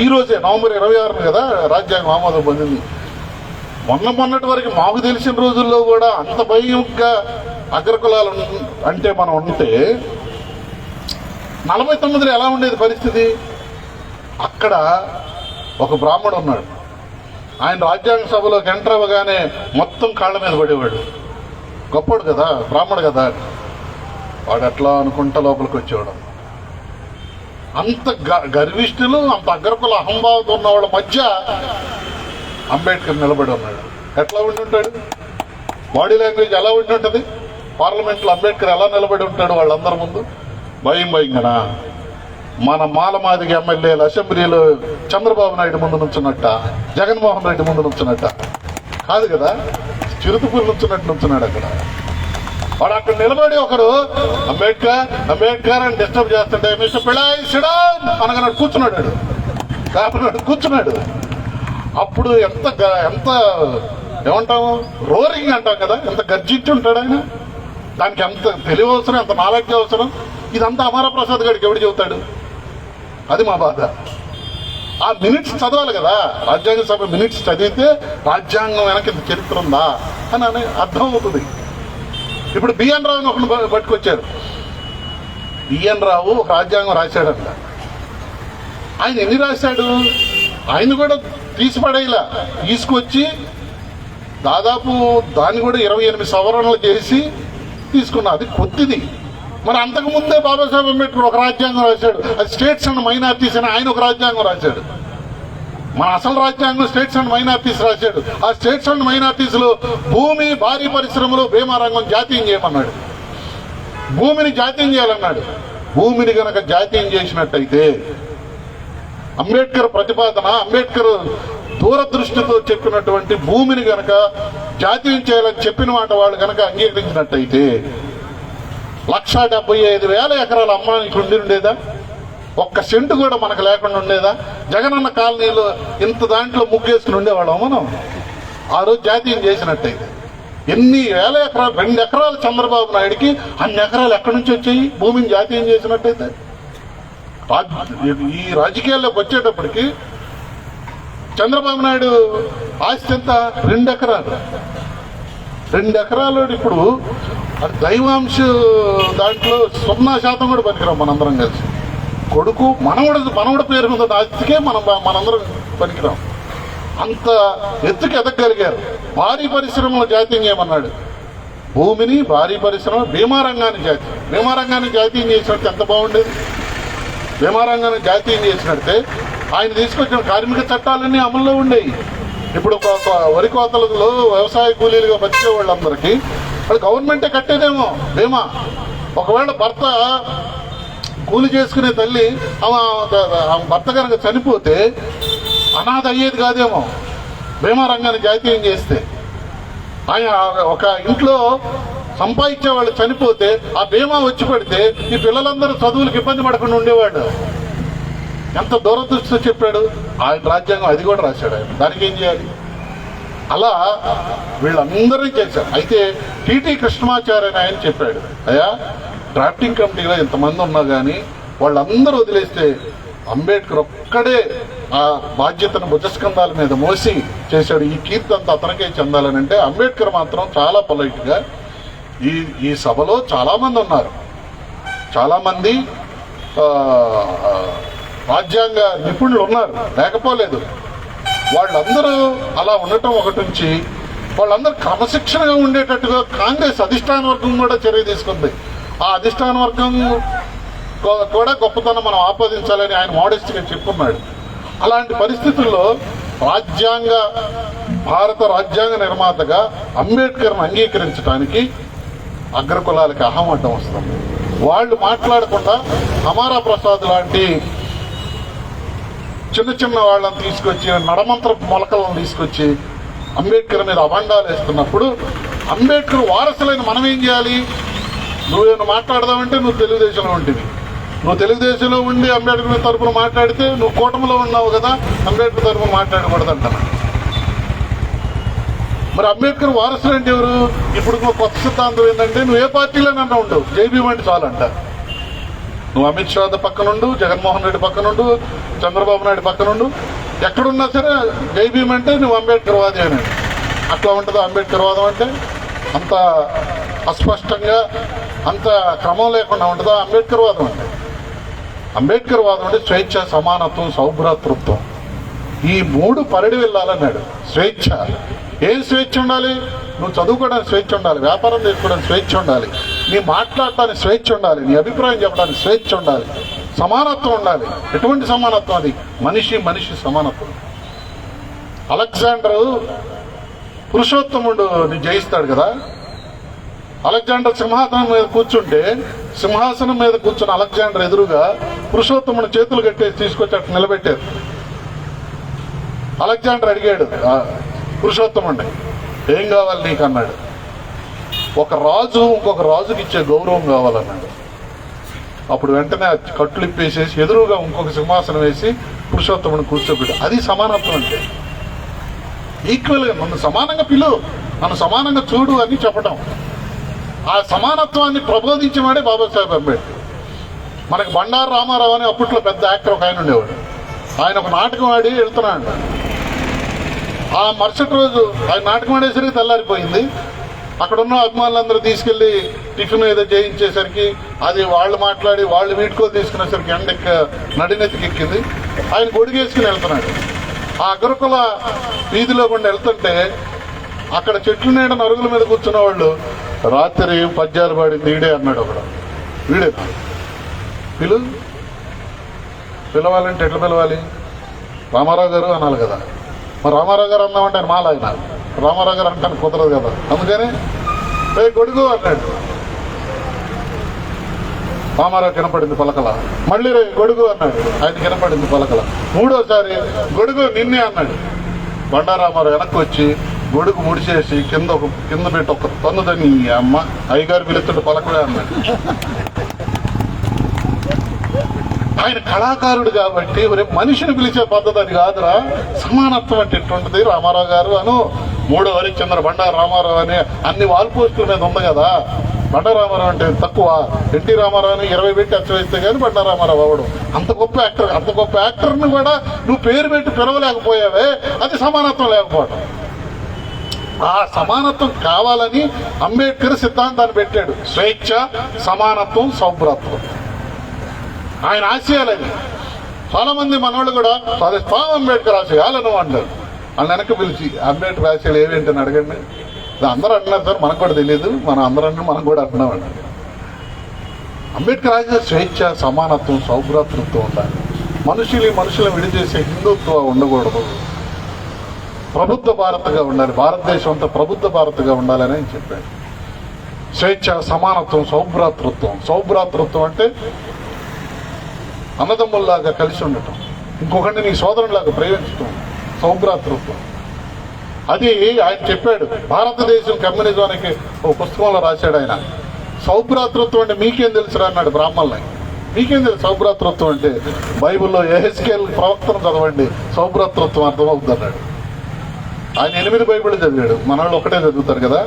ఈ రోజే నవంబర్ 26 కదా రాజ్యాంగం ఆమోదం పొందింది. మొన్నటి వరకు మాకు తెలిసిన రోజుల్లో కూడా అంత భయంగా అగ్రకులాలు అంటే మనం ఉంటే 49లో ఎలా ఉండేది పరిస్థితి? అక్కడ ఒక బ్రాహ్మడు ఉన్నాడు, ఆయన రాజ్యాంగ సభలోకి ఎంటర్ అవ్వగానే మొత్తం కాళ్ళ మీద పడేవాడు. గొప్పడు కదా, బ్రాహ్మడు కదా, వాడు అట్లా అనుకుంటా లోపలికి వచ్చేవాడు. అంత గర్విష్ఠులు, అంత అగ్రకుల అహంభావంతో ఉన్న వాళ్ళ మధ్య అంబేద్కర్ నిలబడి ఉన్నాడు. ఎట్లా ఉండి ఉంటాడు? బాడీ లాంగ్వేజ్ ఎలా ఉండి ఉంటుంది? పార్లమెంట్లో అంబేద్కర్ ఎలా నిలబడి ఉంటాడు వాళ్ళందరి ముందు? భయంగా మన మాలమాదిగ ఎమ్మెల్యేలు అసెంబ్లీలో చంద్రబాబు నాయుడు ముందు నుంచున్నట్ట, జగన్మోహన్ రెడ్డి ముందు నుంచున్నట్ట కాదు కదా, చిరుతుపూరు నుంచున్నాడు అక్కడ. వాడు అక్కడ నిలబడి ఒకడు అంబేద్కర్ అని డిస్టర్బ్ చేస్తుంటే మిస్టర్ పిళ్ళాయ్ సిడౌన్ అనగానే కూర్చున్నాడు. అప్పుడు ఎంత ఏమంటాము, రోరింగ్ అంటాం కదా, ఎంత గర్జించి ఉంటాడు ఆయన. దానికి ఎంత తెలివి అవసరం, ఎంత నాలెడ్జ్ అవసరం. ఇదంతా అమర ప్రసాద్ గారికి ఎవడు చెబుతాడు? అది మా బాధ. ఆ మినిట్స్ చదవాలి కదా, రాజ్యాంగ సభ మినిట్స్ చదివితే రాజ్యాంగం వెనక ఇంత చరిత్ర ఉందా అని అర్థం అవుతుంది. ఇప్పుడు బిఎన్ రావుని ఒకరిని పట్టుకొచ్చారు. బిఎన్ రావు ఒక రాజ్యాంగం రాశాడంట. ఆయన ఎన్ని రాశాడు? ఆయన కూడా తీసిపడేలా తీసుకొచ్చి దాదాపు దాన్ని కూడా 28 సవరణలు చేసి తీసుకున్నా. అది కొద్దిది. మరి అంతకుముందే బాబాసాహెబ్ అంబేద్కర్ ఒక రాజ్యాంగం రాశాడు, అది స్టేట్స్ అండ్ మైనార్టీస్ అని ఆయన ఒక రాజ్యాంగం రాశాడు. మన అసలు రాజ్యాంగం స్టేట్స్ అండ్ మైనార్టీస్ రాశాడు. ఆ స్టేట్స్ అండ్ మైనార్టీస్ లో భూమి, భారీ పరిశ్రమలు, బీమా రంగం జాతీయం చేయమన్నాడు. భూమిని జాతీయం చేయాలన్నాడు. భూమిని గనక జాతీయం చేసినట్టయితే అంబేద్కర్ ప్రతిపాదన, అంబేద్కర్ దూరదృష్టితో చెప్పినటువంటి భూమిని గనక జాతీయం చేయాలని చెప్పిన మాట వాళ్ళు గనక అంగీకరించినట్టయితే 1,75,000 ఎకరాల అమ్మానికి ఉండేదా? ఒక్క సెంటు కూడా మనకు లేకుండా ఉండేదా? జగనన్న కాలనీలో ఇంత దాంట్లో ముగ్గేసుకుని ఉండేవాళ్ళం మనం. ఆ రోజు జాతీయం చేసినట్టయితే ఎన్ని వేల ఎకరాలు, 2 ఎకరాలు చంద్రబాబు నాయుడికి అన్ని ఎకరాలు ఎక్కడి నుంచి వచ్చాయి? భూమిని జాతీయం చేసినట్టయితే. ఈ రాజకీయాల్లోకి వచ్చేటప్పటికి చంద్రబాబు నాయుడు ఆస్తి ఎంత? 2 ఎకరాలు. 2 ఎకరాలు. ఇప్పుడు అది దైవాంశ దాంట్లో 0% కూడా పనికిరాం మనందరం కలిసి. కొడుకు మనవడు పేరు మీద ఆస్తికే మనందరం పనికిరాం. అంత ఎత్తుకు ఎదగలిగారు. భారీ పరిశ్రమలు జాతీయం చేయమన్నాడు. భూమిని, భారీ పరిశ్రమ, బీమా రంగాన్ని జాతీయం చేసినట్టు ఎంత బాగుండేది. బీమా రంగాన్ని జాతీయం చేసినట్టే ఆయన తీసుకొచ్చిన కార్మిక చట్టాలన్నీ అమల్లో ఉండేవి. ఇప్పుడు వరి కోతలలో వ్యవసాయ కూలీలుగా బతికే వాళ్ళందరికీ వాళ్ళు గవర్నమెంటే కట్టేదేమో బీమా. ఒకవేళ భర్త కూలి చేసుకునే తల్లి భర్త కనుక చనిపోతే అనాథ అయ్యేది కాదేమో బీమా రంగాన్ని జాతీయం చేస్తే. ఆయన ఒక ఇంట్లో సంపాదించే వాళ్ళు చనిపోతే ఆ బీమా వచ్చి పడితే ఈ పిల్లలందరూ చదువులకు ఇబ్బంది పడకుండా ఉండేవాడు. ఎంత దూరదృష్టితో చెప్పాడు ఆయన. రాజ్యాంగం అది కూడా రాశాడు ఆయన. దానికి ఏం చేయాలి? అలా వీళ్ళందరూ చేశారు. అయితే టీటీ కృష్ణమాచార్య అని ఆయన చెప్పాడు, అయ్యా డ్రాఫ్టింగ్ కమిటీలో ఇంతమంది ఉన్నా కానీ వాళ్ళందరూ వదిలేస్తే అంబేద్కర్ ఒక్కడే ఆ బాధ్యతను భుజస్కంధాల మీద మోసి చేశాడు. ఈ కీర్తి అంతా అతనికే చెందాలని. అంటే అంబేద్కర్ మాత్రం చాలా పొలైట్గా ఈ సభలో చాలామంది ఉన్నారు. చాలామంది రాజ్యాంగ నిపుణులు ఉన్నారు, లేకపోలేదు. వాళ్ళందరూ అలా ఉండటం ఒకటి నుంచి వాళ్ళందరూ క్రమశిక్షణగా ఉండేటట్టుగా కాంగ్రెస్ అధిష్టాన వర్గం కూడా చర్య తీసుకుంది. ఆ అధిష్టాన వర్గం కూడా గొప్పతనం మనం ఆపాదించాలని ఆయన మోడెస్ట్గా చెప్పుకున్నాడు. అలాంటి పరిస్థితుల్లో భారత రాజ్యాంగ నిర్మాతగా అంబేద్కర్ను అంగీకరించడానికి అగ్రకులాలకి అహం అడ్డం వస్తుంది. వాళ్ళు మాట్లాడకుండా అమారా ప్రసాద్ లాంటి చిన్న వాళ్ళని తీసుకొచ్చి, నడమంత్ర మొలకలను తీసుకొచ్చి అంబేద్కర్ మీద అభండాలు వేస్తున్నప్పుడు అంబేద్కర్ వారసులైన మనం ఏం చేయాలి? నువ్వేమైనా మాట్లాడదామంటే నువ్వు తెలుగుదేశంలో ఉంటుంది, నువ్వు తెలుగుదేశంలో ఉండి అంబేద్కర్ తరఫున మాట్లాడితే నువ్వు కూటమిలో ఉన్నావు కదా, అంబేద్కర్ తరఫున మాట్లాడకూడదు అంటున్నా. మరి అంబేద్కర్ వారసులు అంటే ఎవరు? ఇప్పుడు కొత్త సిద్ధాంతం ఏంటంటే నువ్వు ఏ పార్టీలోనన్నా ఉండవు, జైబీ అంటే చాలంట. నువ్వు అమిత్ షా పక్కనుండు, జగన్మోహన్ రెడ్డి పక్కనుండు, చంద్రబాబు నాయుడు పక్కనుండు, ఎక్కడున్నా సరే జైబీ అంటే నువ్వు అంబేద్కర్ వాది అని. అట్లా ఉంటుందా అంబేద్కర్ వాదం అంటే? అంత అస్పష్టంగా, అంత క్రమం లేకుండా ఉంటుందా అంబేద్కర్ వాదం అంటే? అంబేద్కర్ వాదం అంటే స్వేచ్ఛ, సమానత్వం, సౌభ్రాతృత్వం, ఈ మూడు పరిడి వెళ్ళాలన్నాడు. స్వేచ్ఛ, ఏం స్వేచ్ఛ ఉండాలి? నువ్వు చదువుకోవడానికి స్వేచ్ఛ ఉండాలి, వ్యాపారం చేసుకోవడానికి స్వేచ్ఛ ఉండాలి, నీ మాట్లాడటానికి స్వేచ్ఛ ఉండాలి, నీ అభిప్రాయం చెప్పడానికి స్వేచ్ఛ ఉండాలి, సమానత్వం ఉండాలి. ఎటువంటి సమానత్వం? అది మనిషి సమానత్వం. అలెగ్జాండర్ పురుషోత్తముడిని జయిస్తాడు కదా. అలెగ్జాండర్ సింహాసనం మీద కూర్చుంటే, సింహాసనం మీద కూర్చున్న అలెగ్జాండర్ ఎదురుగా పురుషోత్తముని చేతులు కట్టేసి తీసుకొచ్చి అట్లా నిలబెట్టారు. అలెగ్జాండర్ అడిగాడు పురుషోత్తముడిని, ఏం కావాలి నీకు అన్నాడు. ఒక రాజు ఇంకొక రాజుకి ఇచ్చే గౌరవం కావాలన్నాడు. అప్పుడు వెంటనే కట్లు ఇప్పేసేసి ఎదురుగా ఇంకొక సింహాసనం వేసి పురుషోత్తముని కూర్చోబెట్టు. అది సమానత్వం అంటే. ఈక్వల్గా నన్ను సమానంగా పిలువు, నన్ను సమానంగా చూడు అని చెప్పడం. ఆ సమానత్వాన్ని ప్రబోధించినాడే బాబాసాహెబ్ అంబేద్కర్. మనకి బండారు రామారావు అని అప్పట్లో పెద్ద యాక్టర్ ఒక ఆయన ఉండేవాడు. ఆయన ఒక నాటకం ఆడి వెళ్తున్నాడు. ఆ మరుసటి రోజు ఆయన నాటకం ఆడేసరికి తెల్లారిపోయింది. అక్కడున్న అభిమానులందరూ తీసుకెళ్లి టిఫిన్ ఏదో చేయించేసరికి అది వాళ్ళు మాట్లాడి వాళ్ళు వీటుకోలు తీసుకునేసరికి ఎండెక్క నడినెత్తికి ఎక్కింది. ఆయన గొడుగేసుకుని వెళ్తున్నాడు. ఆ అగ్రకుల వీధిలో గుండా వెళ్తుంటే అక్కడ చెట్లు నీడ నరుగుల మీద కూర్చున్న వాళ్ళు, రాత్రి పద్యాలు పాడింది వీడే అన్నాడు ఒకడు. వీడే పిలవాలంటే ఎట్లా పిలవాలి? రామారావు గారు అనాలి కదా. మరి రామారావు గారు అన్నామంటే ఆయన మాల, ఆయన రామారావు గారు అంటే కుదరదు కదా. అందుకని గొడుగు అన్నాడు. రామారావు కనపడింది పలకల. మళ్ళీ గొడుగు అన్నాడు, ఆయన కనపడింది పలకల. మూడోసారి గొడుగు నిన్నే అన్నాడు. బండారామారావు వెనక్కి వచ్చి గొడుగు ముడిచేసి కింద పెట్టి ఒక తన్నుదని అమ్మ అయ్యగారు పిలుస్తుంటే పలకలే అన్నాడు. ఆయన కళాకారుడు కాబట్టి మనిషిని పిలిచే పద్ధతి అది కాదురా. సమానత్వం అంటే ఎట్టుంటది? రామారావు గారు అను, మూడో హరిశ్చంద్ర బండారు రామారావు అని అన్ని వాల్ పోస్టుల మీద ఉంది కదా. బండారామారావు అంటే తక్కువ, ఎన్టీ రామారావుని 20 పెట్టి అచ్చవేస్తే కానీ బండారామారావు అవడం. అంత గొప్ప యాక్టర్ని కూడా నువ్వు పేరు పెట్టి పిలవలేకపోయావే, అది సమానత్వం లేకపోవడం. ఆ సమానత్వం కావాలని అంబేద్కర్ సిద్ధాంతాన్ని పెట్టాడు. స్వేచ్ఛ, సమానత్వం, సౌభ్రాతృత్వం ఆయన ఆశయాలని. చాలా మంది మనవాళ్ళు కూడా స్వామి అంబేద్కర్ ఆశయాలను అంటారు. వాళ్ళని వెనక్కి పిలిచి అంబేద్కర్ ఆశయాలు ఏవేంటని అడగండి. అందరూ అంటున్నారు సార్, మనకు కూడా తెలియదు, మనం కూడా అంటున్నామండి. అంబేద్కర్ ఆశయ స్వేచ్ఛ, సమానత్వం, సౌభ్రాతృత్వం ఉండాలి. మనుషులను విడిచేసే హిందుత్వం ఉండకూడదు. ప్రబుద్ధ భారత్గా ఉండాలి. భారతదేశం అంతా ప్రబుద్ధ భారత్గా ఉండాలని ఆయన చెప్పాడు. స్వేచ్ఛ, సమానత్వం, సౌభ్రాతృత్వం అంటే అన్నదమ్ముల్లాగా కలిసి ఉండటం, ఇంకొకటి నీ సోదరులాగా ప్రేమించటం, సౌభ్రాతృత్వం. అది ఆయన చెప్పాడు. భారతదేశం కమ్యూనిజానికి ఒక పుస్తకంలో రాశాడు ఆయన. సౌభ్రాతృత్వం అంటే మీకేం తెలుసురా అన్నాడు బ్రాహ్మణుల్ని. మీకేం తెలుసు సౌభ్రాతృత్వం అంటే? బైబిల్లో ఎహెజ్కేల్ ప్రవక్తను చదవండి, సౌభ్రాతృత్వం అర్థమవుతుంది అన్నాడు. ఆయన 8 బైబిళ్ళు చదివాడు, మన వాళ్ళు ఒకటే చదువుతారు కదా.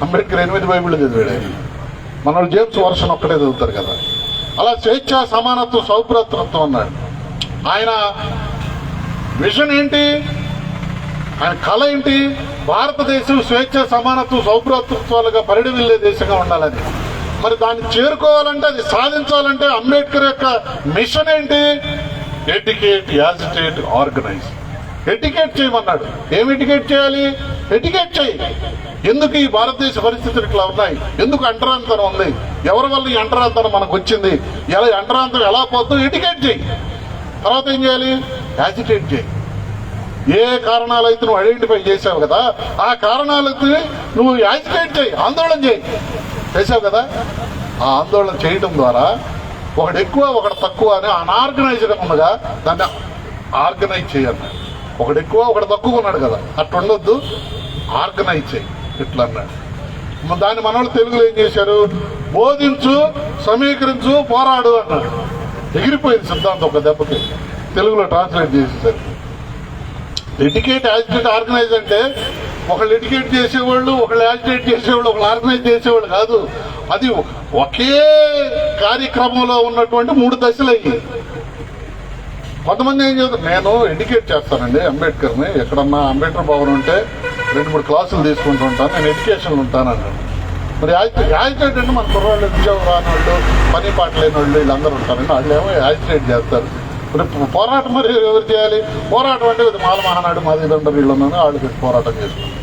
అంబేద్కర్ 8 బైబిళ్ళు చదివాడు ఆయన. మన వాళ్ళు జేమ్స్ వర్షన్ ఒక్కటే చదువుతారు కదా. అలా స్వేచ్ఛ, సమానత్వం, సౌభ్రాతృత్వం అన్నాడు. ఆయన విజన్ ఏంటి? ఆయన కళ ఏంటి? భారతదేశం స్వేచ్ఛ, సమానత్వం, సౌభ్రాతృత్వాలుగా పరిడి వెళ్ళే దేశంగా ఉండాలని. మరి దాన్ని చేరుకోవాలంటే, అది సాధించాలంటే అంబేద్కర్ యొక్క మిషన్ ఏంటి? Educate, agitate, organise. ఎడ్యుకేట్ చేయమన్నాడు. ఏం ఎడ్యుకేట్ చేయాలి? ఎడ్యుకేట్ చేయి. ఎందుకు ఈ భారతదేశ పరిస్థితులు ఇట్లా ఉన్నాయి? ఎందుకు అంటరాంతరం ఉంది? ఎవరి వల్ల ఈ అంటరాంతరం మనకు వచ్చింది? అంటరాంతరం ఎలా పోతుందో ఎడ్యుకేట్ చేయి. తర్వాత ఏం చేయాలి? యాజిటేట్ చేయి. ఏ కారణాలైతే నువ్వు ఐడెంటిఫై చేసావు కదా, ఆ కారణాలైతే నువ్వు యాజిటేట్ చేయి, ఆందోళన చేయి. చేసావు కదా, ఆ ఆందోళన చేయడం ద్వారా ఒకడు ఎక్కువ ఒకడు తక్కువ అని అనార్గనైజ్గా ఉండగా దాన్ని ఆర్గనైజ్ చేయన్నాడు. ఒకడు ఎక్కువ ఒకడు తక్కువ ఉన్నాడు కదా, అట్లా ఉండొద్దు, ఆర్గనైజ్ చేయి ఇట్లా అన్నాడు. దాన్ని మన వాళ్ళు తెలుగులో ఏం చేశారు? బోధించు, సమీకరించు, పోరాడు అన్నాడు. ఎగిరిపోయింది సిద్ధాంతం ఒక దెబ్బకి. తెలుగులో ట్రాన్స్లేట్ చేసేసరికి ఎడ్యుకేట్, యాజిటేట్, ఆర్గనైజ్ అంటే ఒకళ్ళు ఎడ్యుకేట్ చేసేవాళ్ళు, ఒకళ్ళు యాజిటేట్ చేసేవాళ్ళు, ఒకళ్ళు ఆర్గనైజ్ చేసేవాళ్ళు కాదు. అది ఒకే కార్యక్రమంలో ఉన్నటువంటి 3 దశలు అయ్యి. కొంతమంది ఏం చేస్తారు, నేను ఎడ్యుకేట్ చేస్తానండి అంబేద్కర్ని, ఎక్కడన్నా అంబేద్కర్ భవన్ ఉంటే 2-3 క్లాసులు తీసుకుంటూ ఉంటాను, నేను ఎడ్యుకేషన్లో ఉంటానన్నాడు. మరి యాజిటేట్ అంటే మన కుర్రాళ్ళు, ఉద్యోగం రాని వాళ్ళు, పని పాట లేని వాళ్ళు వీళ్ళందరూ ఉంటారండి, వాళ్ళు ఏమో యాజిటేట్ చేస్తారు. మరి పోరాటం మరి ఎవరు చేయాలి? పోరాటం అంటే మాల మహానాడు, మాదిదండ వీళ్ళు ఉన్నాను, వాళ్ళు పెట్టి పోరాటం చేసుకున్నారు.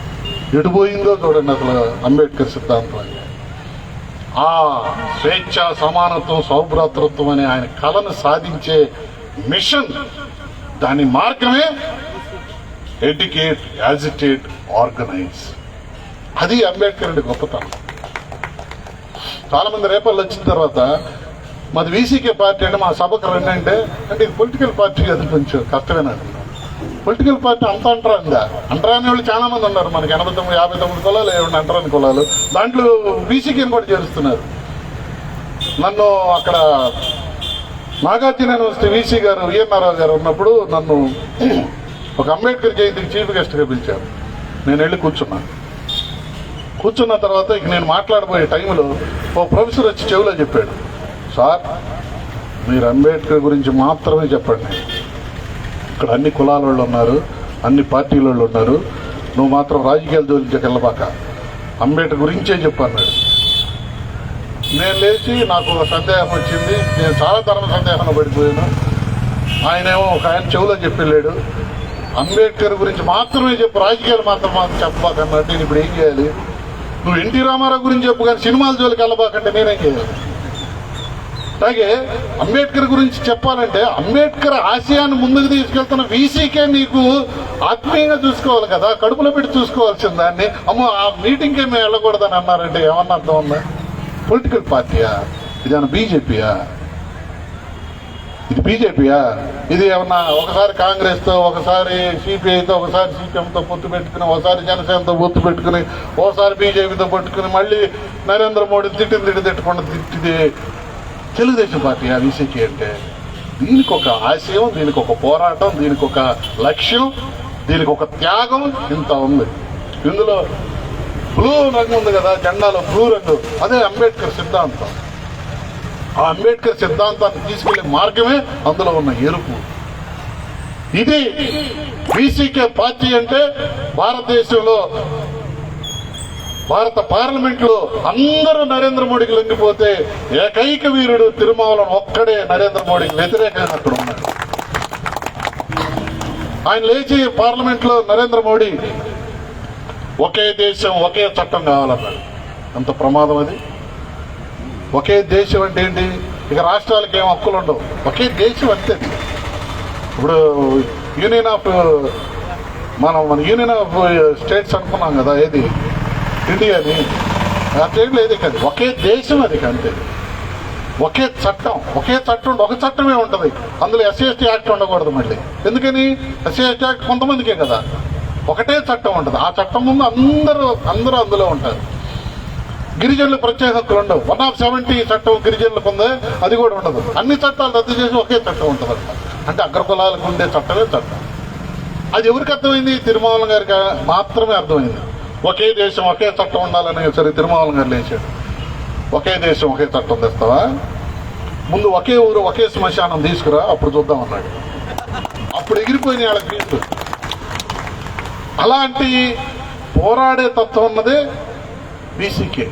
ఎటు పోయిందో చూడండి అసలు అంబేద్కర్ సిద్ధాంతం అని. ఆ స్వేచ్ఛ, సమానత్వం, సౌభ్రాతృత్వం అనే ఆయన కళను సాధించే మిషన్, దాని మార్గమే ఎడ్యుకేట్, యాజిటేట్, ఆర్గనైజ్. అది అంబేద్కర్ గొప్పతనం. చాలా మంది రేపళ్ళు వచ్చిన తర్వాత మాది వీసీకే పార్టీ అంటే మా సభకు రండి అంటే ఇది పొలిటికల్ పార్టీ అది కొంచెం కష్టమేనండి. పొలిటికల్ పార్టీ అంత అంటరా అంటరాని వాళ్ళు చాలా మంది ఉన్నారు. మనకి 89-59 కులాలు ఏమంటే అంటరాని కులాలు, దాంట్లో వీసీకేని కూడా చేరుస్తున్నారు. నన్ను అక్కడ నాగార్జున యూనివర్సిటీ వీసీ గారు విఎన్ఆర్ఆర్ గారు ఉన్నప్పుడు నన్ను ఒక అంబేద్కర్ జయంతికి చీఫ్ గెస్ట్గా పిలిచారు. నేను వెళ్ళి కూర్చున్న తర్వాత ఇక నేను మాట్లాడబోయే టైంలో ఓ ప్రొఫెసర్ వచ్చి చెవిలో చెప్పాడు, సార్ మీరు అంబేద్కర్ గురించి మాత్రమే చెప్పండి, ఇక్కడ అన్ని కులాల వాళ్ళు ఉన్నారు, అన్ని పార్టీల వాళ్ళు ఉన్నారు, నువ్వు మాత్రం రాజకీయాల జోలికి వెళ్ళబాక, అంబేద్కర్ గురించే చెప్పన్నాడు. నేను లేచి నాకు ఒక సందేహం వచ్చింది. నేను చాలా ధర్మ సందేహంలో పడిపోయాను. ఆయనేమో ఒక ఆయన చెవులో చెప్పలేడు, అంబేద్కర్ గురించి మాత్రమే చెప్పు, రాజకీయాలు మాత్రం చెప్పబాకన్నట్టు. నేను ఇప్పుడు ఏం చేయాలి? నువ్వు ఎన్టీ రామారావు గురించి చెప్పు కానీ సినిమాల జోలికి వెళ్ళబాకంటే నేనేం చేయాలి? అలాగే అంబేద్కర్ గురించి చెప్పాలంటే అంబేద్కర్ ఆశయాన్ని ముందుకు తీసుకెళ్తున్న వీసీకే నీకు ఆత్మీయంగా చూసుకోవాలి కదా, కడుపులో పెట్టి చూసుకోవాల్సిన దాన్ని. అమ్మో ఆ మీటింగ్కే మేము వెళ్ళకూడదని అన్నారంటే ఏమన్నా అర్థం ఉందా? పొలిటికల్ పార్టీయా ఇదేమన్నా? బీజేపీయా ఇది? బీజేపీయా ఇది? ఏమన్నా ఒకసారి కాంగ్రెస్తో, ఒకసారి సిపిఐతో, ఒకసారి సిపిఎంతో పొత్తు పెట్టుకుని, ఒకసారి జనసేనతో పొత్తు పెట్టుకుని, ఒకసారి బీజేపీతో పట్టుకుని, మళ్ళీ నరేంద్ర మోడీ తిట్టకుండా తిట్టిది తెలుగుదేశం పార్టీ వీసీకి అంటే? దీనికి ఒక ఆశయం, దీనికి ఒక పోరాటం, దీనికి ఒక లక్ష్యం, దీనికి ఒక త్యాగం ఇంత ఉంది. ఇందులో బ్లూ రంగు ఉంది కదా, జెండాలో బ్లూ రంగు, అదే అంబేద్కర్ సిద్ధాంతం. ఆ అంబేద్కర్ సిద్ధాంతాన్ని తీసుకెళ్లే మార్గమే అందులో ఉన్న ఎరుపు. ఇది వీసీకే పార్టీ అంటే. భారతదేశంలో, భారత పార్లమెంట్ లో అందరూ నరేంద్ర మోడీకి లొంగిపోతే ఏకైక వీరుడు తిరుమావళవన్ ఒక్కడే నరేంద్ర మోడీకి వ్యతిరేకంగా అక్కడ ఉన్నాడు. ఆయన లేచి పార్లమెంట్ లో నరేంద్ర మోడీ ఒకే దేశం, ఒకే చట్టం కావాలన్నాడు. అంత ప్రమాదం అది. ఒకే దేశం అంటే ఏంటి? ఇక రాష్ట్రాలకు ఏం హక్కులు ఉండవు, ఒకే దేశం అంతే. ఇప్పుడు యూనియన్ ఆఫ్ మన యూనియన్ ఆఫ్ స్టేట్స్ అనుకున్నాం కదా, ఏది ఇండియాని, ఆ స్టేట్లో ఏది కాదు, ఒకే దేశం అది అంతే. ఒకే చట్టం, ఒకే చట్టం, ఒక చట్టమే ఉంటుంది. అందులో ఎస్సీ/ఎస్టీ యాక్ట్ ఉండకూడదు. మళ్ళీ ఎందుకని? ఎస్సీ/ఎస్టీ యాక్ట్ కొంతమందికే కదా, ఒకటే చట్టం ఉంటుంది. ఆ చట్టం ముందు అందరూ అందులో ఉంటారు. గిరిజనులకు ప్రత్యేక హక్కులు ఉండవు. 170 చట్టం గిరిజనులకు ఉంది, అది కూడా ఉండదు. అన్ని చట్టాలు రద్దు చేసి ఒకే చట్టం ఉంటుంది. అంటే అగ్రకులాలకు ఉండే చట్టమే చట్టం. అది ఎవరికి అర్థమైంది? తిరుమావళవన్ గారికి మాత్రమే అర్థమైంది. ఒకే దేశం, ఒకే చట్టం ఉండాలని సరే తిరుమావళవన్ గారు లేచాడు. ఒకే దేశం, ఒకే చట్టం తెస్తావా? ముందు ఒకే ఊరు, ఒకే శ్మశానం తీసుకురా, అప్పుడు చూద్దాం అన్నాడు. అప్పుడు ఎగిరిపోయినాయి వాళ్ళ ఫీజు. అలాంటి పోరాడే తత్వం ఉన్నదే బీసీకే.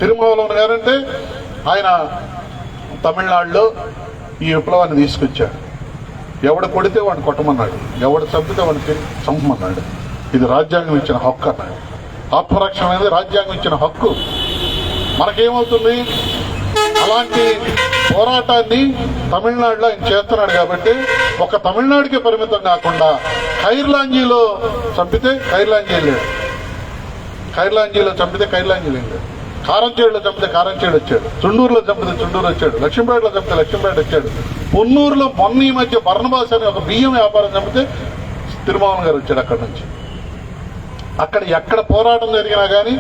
తిరుమావళవన్ గారంటే ఆయన తమిళనాడులో ఈ విప్లవాన్ని తీసుకొచ్చాడు. ఎవడు కొడితే వాడిని కొట్టమన్నాడు, ఎవడు చంపితే వాడిని చంపమన్నాడు. ఇది రాజ్యాంగం ఇచ్చిన హక్కు అన్నాడు. ఆత్మరక్షణ అనేది రాజ్యాంగం ఇచ్చిన హక్కు. మనకేమవుతుంది? అలాంటి పోరాటాన్ని తమిళనాడులో ఆయన చేస్తున్నాడు కాబట్టి ఒక తమిళనాడుకే పరిమితం కాకుండా ఖైర్లాంజీలో చంపితే ఖైర్లాంజీ వెళ్ళాడు, ఖైర్లాంజీలో చంపితే ఖైర్లాంజీ వెళ్ళాడు, కారంచేడులో చంపితే కారంచేడు వచ్చాడు, చుండూరులో చంపితే చుండూరు వచ్చాడు, లక్ష్మీపేటలో చంపితే లక్ష్మీపేట వచ్చాడు, పొన్నూరులో మొన్న ఈ మధ్య బర్ణబాస్ అనే ఒక బియ్యం వ్యాపారం చంపితే తిరుమావళవన్ గారు వచ్చాడు అక్కడి నుంచి. అక్కడ ఎక్కడ పోరాటం జరిగినా కానీ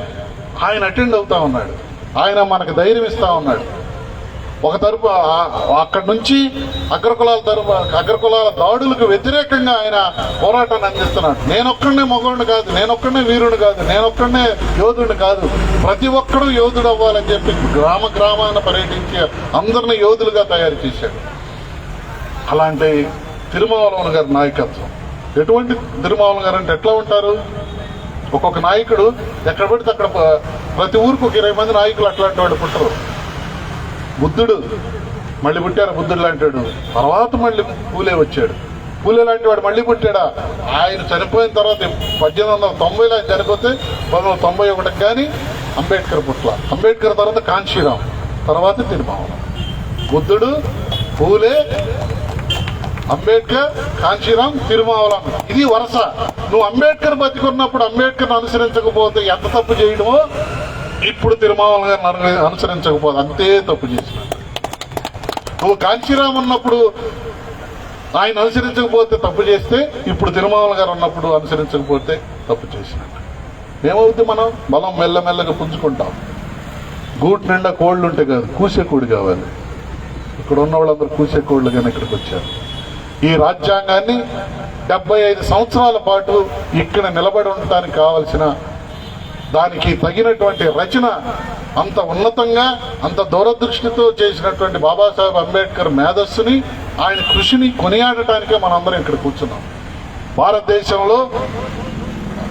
ఆయన అటెండ్ అవుతా ఉన్నాడు. ఆయన మనకు ధైర్యం ఇస్తా ఉన్నాడు. ఒక తరపు అక్కడి నుంచి అగ్రకులాల దాడులకు వ్యతిరేకంగా ఆయన పోరాటాన్ని అందిస్తున్నాడు. నేనొక్కడనే మగవాడిని కాదు, నేనొక్కడనే వీరుడు కాదు, నేనొక్కడనే యోధుడిని కాదు, ప్రతి ఒక్కడూ యోధుడు అవ్వాలని చెప్పి గ్రామాన్ని పర్యటించి అందరినీ యోధులుగా తయారు చేశాడు. అలాంటి తిరుమావలవన్ గారి నాయకత్వం. ఎటువంటి తిరుమావలవన్ గారు అంటే ఎట్లా ఉంటారు? ఒక్కొక్క నాయకుడు ఎక్కడ పడితే అక్కడ ప్రతి ఊరికి ఒక 20 మంది నాయకులు అట్లాంటి వాడు పుట్టరు. బుద్ధుడు మళ్ళీ పుట్టారు, బుద్ధుడు లాంటాడు. తర్వాత మళ్ళీ పూలే వచ్చాడు. పూలే లాంటి వాడు మళ్ళీ పుట్టాడా? ఆయన చనిపోయిన తర్వాత 1890లో ఆయన చనిపోతే 1991 కానీ అంబేద్కర్ పుట్ల. అంబేద్కర్ తర్వాత కాంశీరామ్, తర్వాత తిరుమావలవన్. బుద్ధుడు, పూలే, అంబేద్కర్, కాంశీరామ్, తిరుమావలవన్. ఇది వరుస. నువ్వు అంబేద్కర్ బతికున్నప్పుడు అంబేద్కర్ని అనుసరించకపోతే ఎంత తప్పు చేయడమో ఇప్పుడు తిరుమావలవన్ గారిని అనుసరించకపోతే అంతే తప్పు చేసినట్టు. నువ్వు కాంశీరామ్ ఉన్నప్పుడు ఆయన అనుసరించకపోతే తప్పు చేస్తే ఇప్పుడు తిరుమావలవన్ గారు ఉన్నప్పుడు అనుసరించకపోతే తప్పు చేసినట్టు. ఏమవుతుంది? మనం బలం మెల్లమెల్లగా పుంజుకుంటాం. గూటి నిండా కోళ్ళు ఉంటే కాదు, కూసే కోడి కావాలి. ఇక్కడ ఉన్న వాళ్ళందరూ కూసే కోళ్ళు కానీ ఇక్కడికి వచ్చారు. ఈ రాజ్యాంగాన్ని 75 సంవత్సరాల పాటు ఇక్కడ నిలబడి ఉండటానికి కావలసిన దానికి తగినటువంటి రచన అంత ఉన్నతంగా అంత దూరదృష్టితో చేసినటువంటి బాబాసాహెబ్ అంబేద్కర్ మేధస్సుని, ఆయన కృషిని కొనియాడటానికే మనందరం ఇక్కడ కూర్చున్నాం. భారతదేశంలో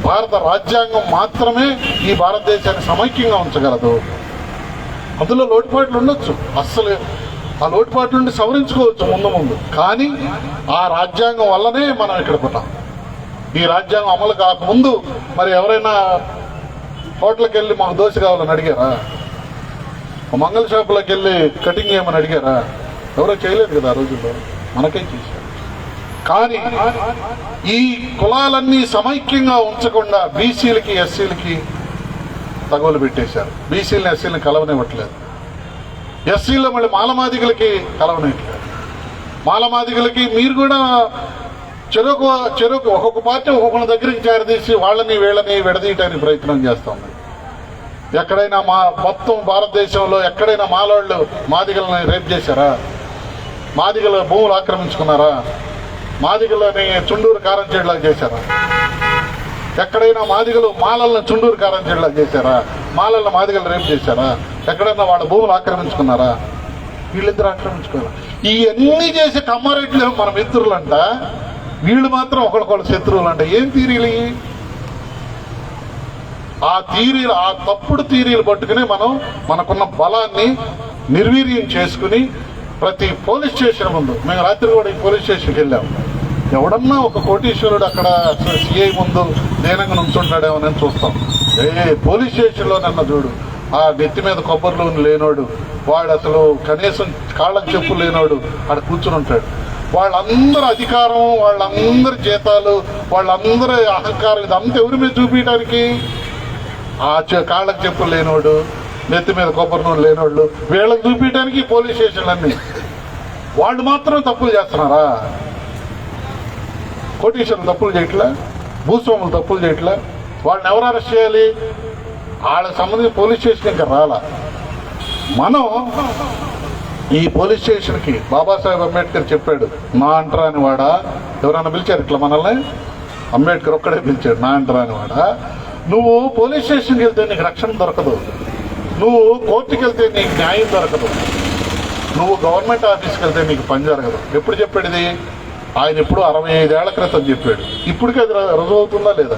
భారత రాజ్యాంగం మాత్రమే ఈ భారతదేశాన్ని సమైక్యంగా ఉంచగలదు. అందులో లోటుపాట్లు ఉండొచ్చు, అస్సలు ఆ లోటుపాట్ల నుండి సవరించుకోవచ్చు ముందు. కానీ ఆ రాజ్యాంగం వల్లనే మనం ఇక్కడ పుట్టాం. ఈ రాజ్యాంగం అమలు కాకముందు మరి ఎవరైనా హోటల్కి వెళ్ళి మాకు దోశ కావాలని అడిగారా? మంగళ షాపులోకి వెళ్ళి కటింగ్ చేయమని అడిగారా? ఎవరో చేయలేదు కదా ఆ రోజుల్లో, మనకే చేశారు. కానీ ఈ కులాలన్నీ సమైక్యంగా ఉంచకుండా బీసీలకి ఎస్సీలకి తగులు పెట్టేశారు. బీసీలని ఎస్సీలని కలవనివ్వట్లేదు. ఎస్సీలో మళ్ళీ మాలమాదిగలకి కలవనివ్వట్లేదు. మాలమాదిగలకి మీరు కూడా చెరుకు ఒక్కొక్క పార్టీ ఒక్కొక్కరి దగ్గరికి చేరదీసి వాళ్ళని వీళ్ళని విడదీయటానికి ప్రయత్నం చేస్తుంది. ఎక్కడైనా మొత్తం భారతదేశంలో ఎక్కడైనా మాలోళ్ళు మాదిగలని రేప్ చేశారా? మాదిగల భూములు ఆక్రమించుకున్నారా? మాదిగలని చుండూరు కారం చెడులాగా చేశారా? ఎక్కడైనా మాదిగలు మాలలను చుండూరు కారం చెడులాగా చేశారా? మాలలను మాదిగలు రేపు చేశారా? ఎక్కడైనా వాళ్ళ భూములు ఆక్రమించుకున్నారా? వీళ్ళిద్దరు ఆక్రమించుకోరా? ఇవన్నీ చేసే కమ్మారెడ్లు మన మిత్రులంట, వీళ్ళు మాత్రం ఒకరికొకరు శత్రువులు అంట. ఏం థీరీలు? ఆ తప్పుడు థీరీలు పట్టుకుని మనం మనకున్న బలాన్ని నిర్వీర్యం చేసుకుని ప్రతి పోలీస్ స్టేషన్ ముందు, మేము రాత్రి కూడా ఈ పోలీస్ స్టేషన్కి వెళ్ళాం, ఎవడన్నా ఒక కోటీశ్వరుడు అక్కడ సిఐ ముందు దీనంగా నుంచుంటాడేమో నేను చూస్తాం. పోలీస్ స్టేషన్లో నన్న చూడు, ఆ నెత్తి మీద కొబ్బరిలో లేనోడు, వాడు అసలు కనీసం కాళ్ళకు చెప్పులు లేనోడు అక్కడ కూర్చుని ఉంటాడు. వాళ్ళందరూ అధికారం, వాళ్ళందరి జీతాలు, వాళ్ళందరి అహంకారం ఇదంతా ఎవరి మీద చూపించడానికి? ఆ కాళ్ళకు చెప్పులు లేనోడు, నెత్తి మీద కొబ్బరి నూనె లేనోళ్ళు, వీళ్ళకి చూపించడానికి పోలీస్ స్టేషన్లన్నీ. వాళ్ళు మాత్రం తప్పులు చేస్తున్నారా? కోటీశ్వరులు తప్పులు చేయట్లా, భూస్వాములు తప్పులు చేయట్లా. వాళ్ళని ఎవరు అరెస్ట్ చేయాలి? వాళ్ళకి సంబంధించిన పోలీస్ స్టేషన్ ఇంకా రాలా. మనం ఈ పోలీస్ స్టేషన్కి బాబాసాహెబ్ అంబేద్కర్ చెప్పాడు, నా అంటరాని వాడా. ఎవరైనా పిలిచారు ఇట్లా మనల్ని? అంబేద్కర్ ఒక్కడే పిలిచాడు, నా అంటరాని వాడా. నువ్వు పోలీస్ స్టేషన్కి వెళ్తే నీకు రక్షణ దొరకదు, నువ్వు కోర్టుకి వెళ్తే నీకు న్యాయం దొరకదు, నువ్వు గవర్నమెంట్ ఆఫీస్కి వెళ్తే నీకు పని జరగదు. ఎప్పుడు చెప్పాడు ఇది? ఆయన ఎప్పుడు 65 ఏళ్ల క్రితం చెప్పాడు. ఇప్పటికీ అది రుజువు అవుతుందా లేదా?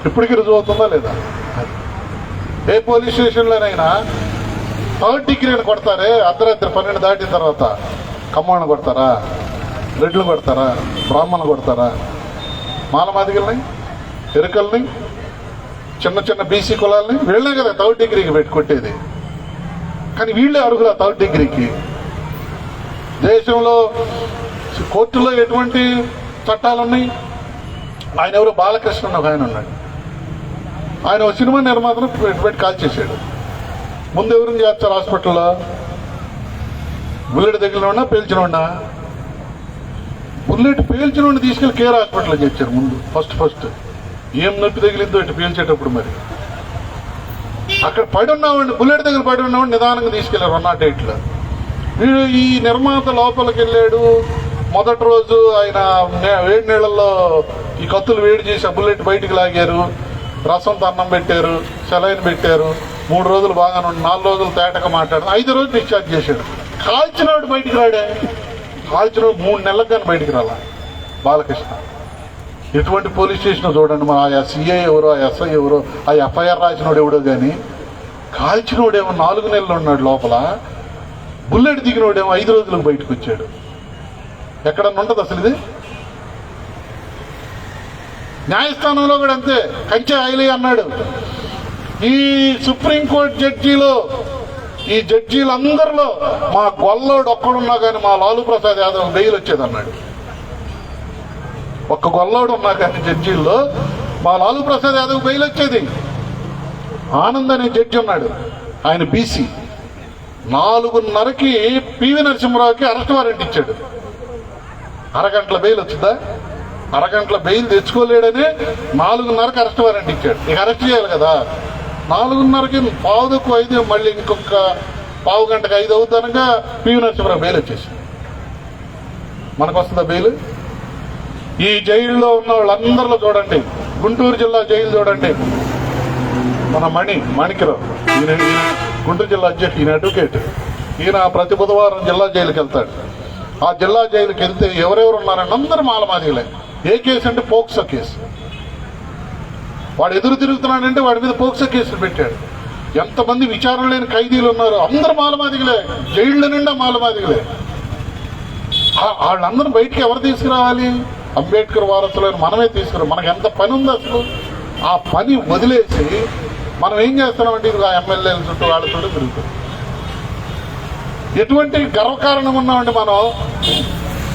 ఇప్పటికీ రుజువు అవుతుందా లేదా? ఏ పోలీస్ స్టేషన్లోనైనా 3rd డిగ్రీని కొడతారే, అర్ధరాత్రి 12 దాటిన తర్వాత. కమ్మని కొడతారా? రెడ్లు కొడతారా? బ్రాహ్మణులు కొడతారా? మాలమాదిగల్ని, ఎరుకల్ని, చిన్న చిన్న బీసీ కులాలని వీళ్ళే కదా 3rd డిగ్రీకి పెట్టి కొట్టేది. కానీ వీళ్ళే అర్హులు 3rd డిగ్రీకి. దేశంలో కోర్టులో ఎటువంటి చట్టాలున్నాయి? ఆయన ఎవరు? బాలకృష్ణ ఒక ఆయన ఉన్నాడు. ఆయన ఒక సినిమా నిర్మాతను పెట్టి కాల్ చేశాడు. ముందు ఎవరిని చేస్తారు హాస్పిటల్లో? బుల్లెట్ తగిలినోడా పేల్చినోడా? బుల్లెట్ పేల్చినోడిని తీసుకెళ్లి కేర్ హాస్పిటల్లో చేర్చారు ముందు. ఫస్ట్ ఏం నొప్పి తగిలిందో ఇటు పేల్చేటప్పుడు. మరి అక్కడ పడి ఉన్నవాడిని, బుల్లెట్ దగ్గర పడి ఉన్నవాడిని నిదానంగా తీసుకెళ్లారు 108లో. వీడు ఈ నిర్మాత లోపలికి వెళ్ళాడు. మొదటి రోజు ఆయన వేడి నీళ్ళల్లో ఈ కత్తులు వేడి చేసి ఆ బుల్లెట్ బయటికి లాగారు, రసంతో అన్నం పెట్టారు, సెలైన్ పెట్టారు. 3 రోజులు బాగానే ఉండి 4 రోజులు తేటగా మాట్లాడారు. 5 రోజులు డిశ్చార్జ్ చేశాడు. కాల్చినవాడు బయటికి రాడే, కాల్చినవాడు 3 నెలలకు కానీ బయటికి రాలా బాలకృష్ణ. ఎటువంటి పోలీస్ స్టేషన్ చూడండి, మన ఆ సిఐ ఎవరో, ఆ ఎస్ఐ ఎవరో, ఆ ఎఫ్ఐఆర్ రాసినోడు ఎవడో కానీ కాల్చినోడేమో 4 నెలలు ఉన్నాడు లోపల, బుల్లెట్ దిగినోడేమో 5 రోజులకు బయటకు వచ్చాడు. ఎక్కడన్నా ఉంటుంది అసలు ఇది? న్యాయస్థానంలో కూడా అంతే. కంచె ఐలీ అన్నాడు, ఈ సుప్రీంకోర్టు జడ్జీలో, ఈ జడ్జీలందరిలో మా గొల్లోడు ఒక్కడున్నా కానీ మా లాలూ ప్రసాద్ యాదవ్ బెయిల్ వచ్చేది అన్నాడు. ఒక్క గొల్లోడు ఉన్నా కానీ జడ్జీల్లో మా లాలూ ప్రసాద్ యాదవ్ బెయిల్ వచ్చేది. ఆనంద్ అనే జడ్జి ఉన్నాడు, ఆయన బీసీ. 4:30కి పివి నరసింహరావుకి అరెస్ట్ వారెంట్ ఇచ్చాడు. అరగంటల బెయిల్ వచ్చిందా? అరగంటల బెయిల్ తెచ్చుకోలేడని 4:30కి అరెస్ట్ వారెంట్ ఇచ్చాడు. ఇక అరెస్ట్ చేయాలి కదా. 4:30కి 4:45 మళ్ళీ ఇంకొక పావు గంటకు 5 అవుతానగా పివి నరసింహరావు బెయిల్ వచ్చేసింది. మనకు వస్తుందా బెయిల్? ఈ జైల్లో ఉన్న వాళ్ళందరిలో చూడండి, గుంటూరు జిల్లా జైలు చూడండి, మన మాణిక్యరావు, ఈయన గుంటూరు జిల్లా అధ్యక్షుడు, ఈయన అడ్వకేట్. ఈయన ప్రతి బుధవారం జిల్లా జైలుకి వెళ్తాడు. ఆ జిల్లా జైలుకి వెళ్తే ఎవరెవరు ఉన్నారని అందరూ మాలమాదిగలే. ఏ కేసు అంటే పోక్సో కేసు. వాడు ఎదురు తిరుగుతున్నాడంటే వాడి మీద పోక్సో కేసులు పెట్టాడు. ఎంతమంది విచారణ లేని ఖైదీలు ఉన్నారు, అందరూ మాలమాదిగలే, జైళ్ళ నిండా మాలమాదిగలే. వాళ్ళందరూ బయటికి ఎవరు తీసుకురావాలి? అంబేద్కర్ వారసులను మనమే తీసుకురావాలి. మనకు ఎంత పని ఉంది అసలు? ఆ పని వదిలేసి మనం ఏం చేస్తున్నామంటే ఇది ఆ ఎమ్మెల్యేల చుట్టూ వాళ్ళ చుట్టూ తిరుగుతాం. ఎటువంటి గర్వకారణం ఉన్నామంటే మనం,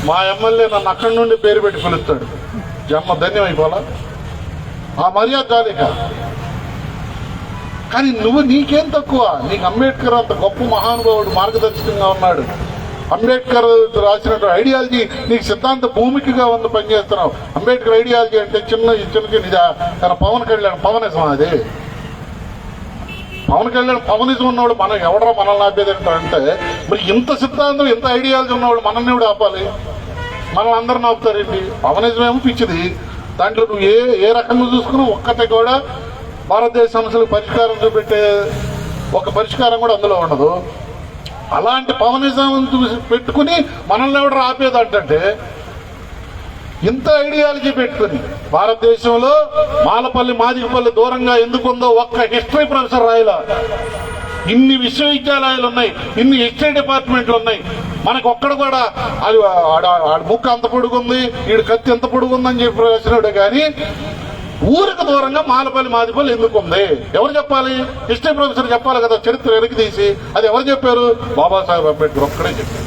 మా ఎమ్మెల్యే నన్ను అక్కడి నుండి పేరు పెట్టి పిలుస్తాడు, జన్మ ధన్యం అయిపోలా, ఆ మర్యాద చాలిక. కానీ నీకేం తక్కువ? నీకు అంబేద్కర్ అంత గొప్ప మహానుభావుడు మార్గదర్శకంగా ఉన్నాడు. అంబేద్కర్ రాసినటువంటి ఐడియాలజీ నీకు సిద్ధాంత భూమికగా ఉంది, పనిచేస్తున్నావు. అంబేద్కర్ ఐడియాలజీ అంటే చిన్న పవన్ కళ్యాణ్ పవనిజం. అది పవన్ కళ్యాణ్ పవనిజం ఉన్నవాడు మనం ఎవడరా మనల్ని ఆపేదంటే, మరి ఇంత సిద్ధాంతం ఇంత ఐడియాలజీ ఉన్నవాడు మనల్ని కూడా ఆపాలి? మనల్ని అందరిని ఆపుతారేంటి? పవనిజం ఏమో పిచ్చిది. దాంట్లో నువ్వు ఏ రకంగా చూసుకున్నా ఒక్కటే కూడా భారతదేశ సమస్యలకు పరిష్కారం చూపెట్టే ఒక పరిష్కారం కూడా అందులో ఉండదు. అలాంటి పవనిజం పెట్టుకుని మనల్ని ఎవడు ఆపేదంటే, ఇంత ఐడియాలజీ పెట్టుకుని భారతదేశంలో మాలపల్లి మాదిగపల్లి దూరంగా ఎందుకుందో ఒక్క హిస్టరీ ప్రొఫెసర్ రాయలా. ఇన్ని విశ్వవిద్యాలయాలు ఉన్నాయి, ఇన్ని హిస్టరీ డిపార్ట్మెంట్లు ఉన్నాయి, మనకు ఒక్కడ కూడా అది ముక్క అంత పొడుగుంది, వీడు కత్తి ఎంత పొడుగుందని చెప్పి రాసినాడు. కానీ ఊరికి దూరంగా మాలపల్లి మాదిపల్లి ఎందుకు ఉంది? ఎవరు చెప్పాలి? హిస్టరీ ప్రొఫెసర్ చెప్పాలి కదా, చరిత్ర వెనక్కి తీసి. అది ఎవరు చెప్పారు? బాబాసాహెబ్ అంబేద్కర్ ఒక్కడే చెప్పారు.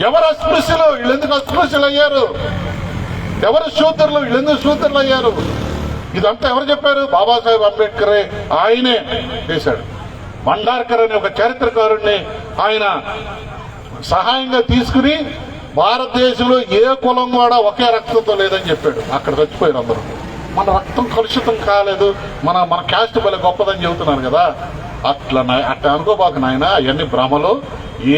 ఎవరు అస్పృశ్యులు? వీళ్ళు ఎందుకు అస్పృశ్యులు అయ్యారు? ఎవరు శూద్రులు? వీళ్ళు ఎందుకు శూద్రులు అయ్యారు? ఇదంతా ఎవరు చెప్పారు? బాబాసాహెబ్ అంబేద్కరే. ఆయనే చేశాడు. భండార్కర్ అనే ఒక చరిత్రకారుణ్ణి ఆయన సహాయంగా తీసుకుని భారతదేశంలో ఏ కులం కూడా ఒకే రక్తంతో లేదని చెప్పాడు. అక్కడ చచ్చిపోయారు అందరూ. మన రక్తం కలుషితం కాలేదు, మన క్యాస్ట్ భలే గొప్పదని చెబుతున్నారు కదా. అట్లా అనుకోబాకు నాయన, అవన్నీ భ్రమలు.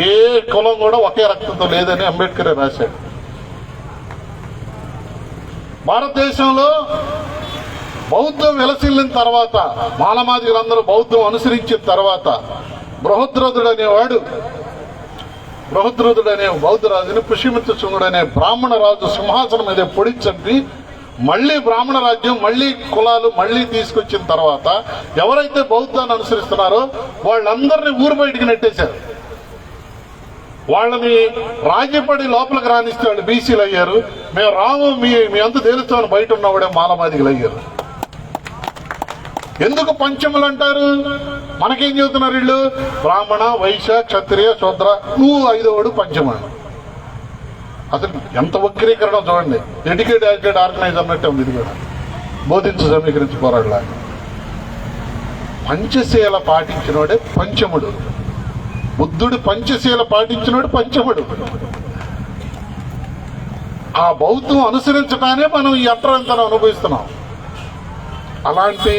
ఏ కులం కూడా ఒకే రక్తంతో లేదని అంబేద్కరే రాశాడు. భారతదేశంలో బౌద్ధం విలసిల్లిన తర్వాత, మాలమాదిగలందరూ బౌద్ధం అనుసరించిన తర్వాత, బృహద్రథుడు అనే బౌద్ధరాజుని పుష్యమిత్ర శృంగుడు అనే బ్రాహ్మణ రాజు సింహాసనం మీద పొడిచంపి మళ్లీ బ్రాహ్మణ రాజ్యం, మళ్లీ కులాలు మళ్లీ తీసుకొచ్చిన తర్వాత ఎవరైతే బౌద్ధాన్ని అనుసరిస్తున్నారో వాళ్ళందరినీ ఊరు బయటికి నెట్టేశారు. వాళ్ళని రాజ్యపడి లోపలికి రానిస్తే వాళ్ళు బీసీలు అయ్యారు. మేము రాము, మీ అంత తేలుస్తామని బయట ఉన్నవాడే మాలమాదిగలు అయ్యారు. ఎందుకు పంచములు అంటారు? మనకేం చెబుతున్నారు వీళ్ళు? బ్రాహ్మణ, వైశ్య, క్షత్రియ, శూద్ర, నువ్వు 5వవాడు పంచమడు. అసలు ఎంత వక్రీకరణ చూడండి. ఎడ్యుకేటెడ్ ఆర్గనైజ్ అన్నట్టే ఉంది ఇది కూడా. బోధించు సమీకరించి పోరాడలా. పంచశీల పాటించినోడే పంచముడు. బుద్ధుడు పంచశీల పాటించినోడు పంచముడు. ఆ బౌద్ధం అనుసరించడానే మనం ఈ అట్రంతను అనుభవిస్తున్నాం. అలాంటి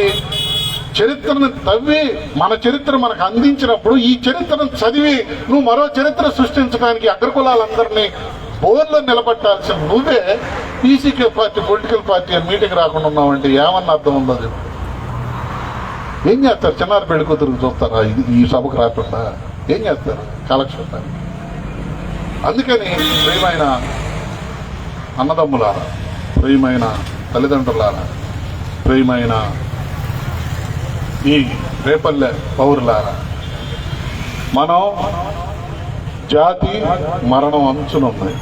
చరిత్రను తవ్వి మన చరిత్ర మనకు అందించినప్పుడు ఈ చరిత్రను చదివి నువ్వు మరో చరిత్ర సృష్టించడానికి అగ్రకులాలందరినీ బోర్లో నిలబెట్టాల్సిన నువ్వే పీసీకే పార్టీ పొలిటికల్ పార్టీ అని మీటింగ్ రాకుండా ఉన్నావంటే ఏమన్నా అర్థం ఉందో చెప్పు. ఏం చేస్తారు? చిన్నారి పెళ్లి కూతురు చూస్తారా ఈ సభకు రాకుండా? ఏం చేస్తారు? కలెక్షన్. అందుకని ప్రియమైన అన్నదమ్ములారా, ప్రియమైన తల్లిదండ్రులారా, ప్రియమైన ఈ రేపల్లె పౌరులారా, మనం జాతి మరణం అంచునుంది.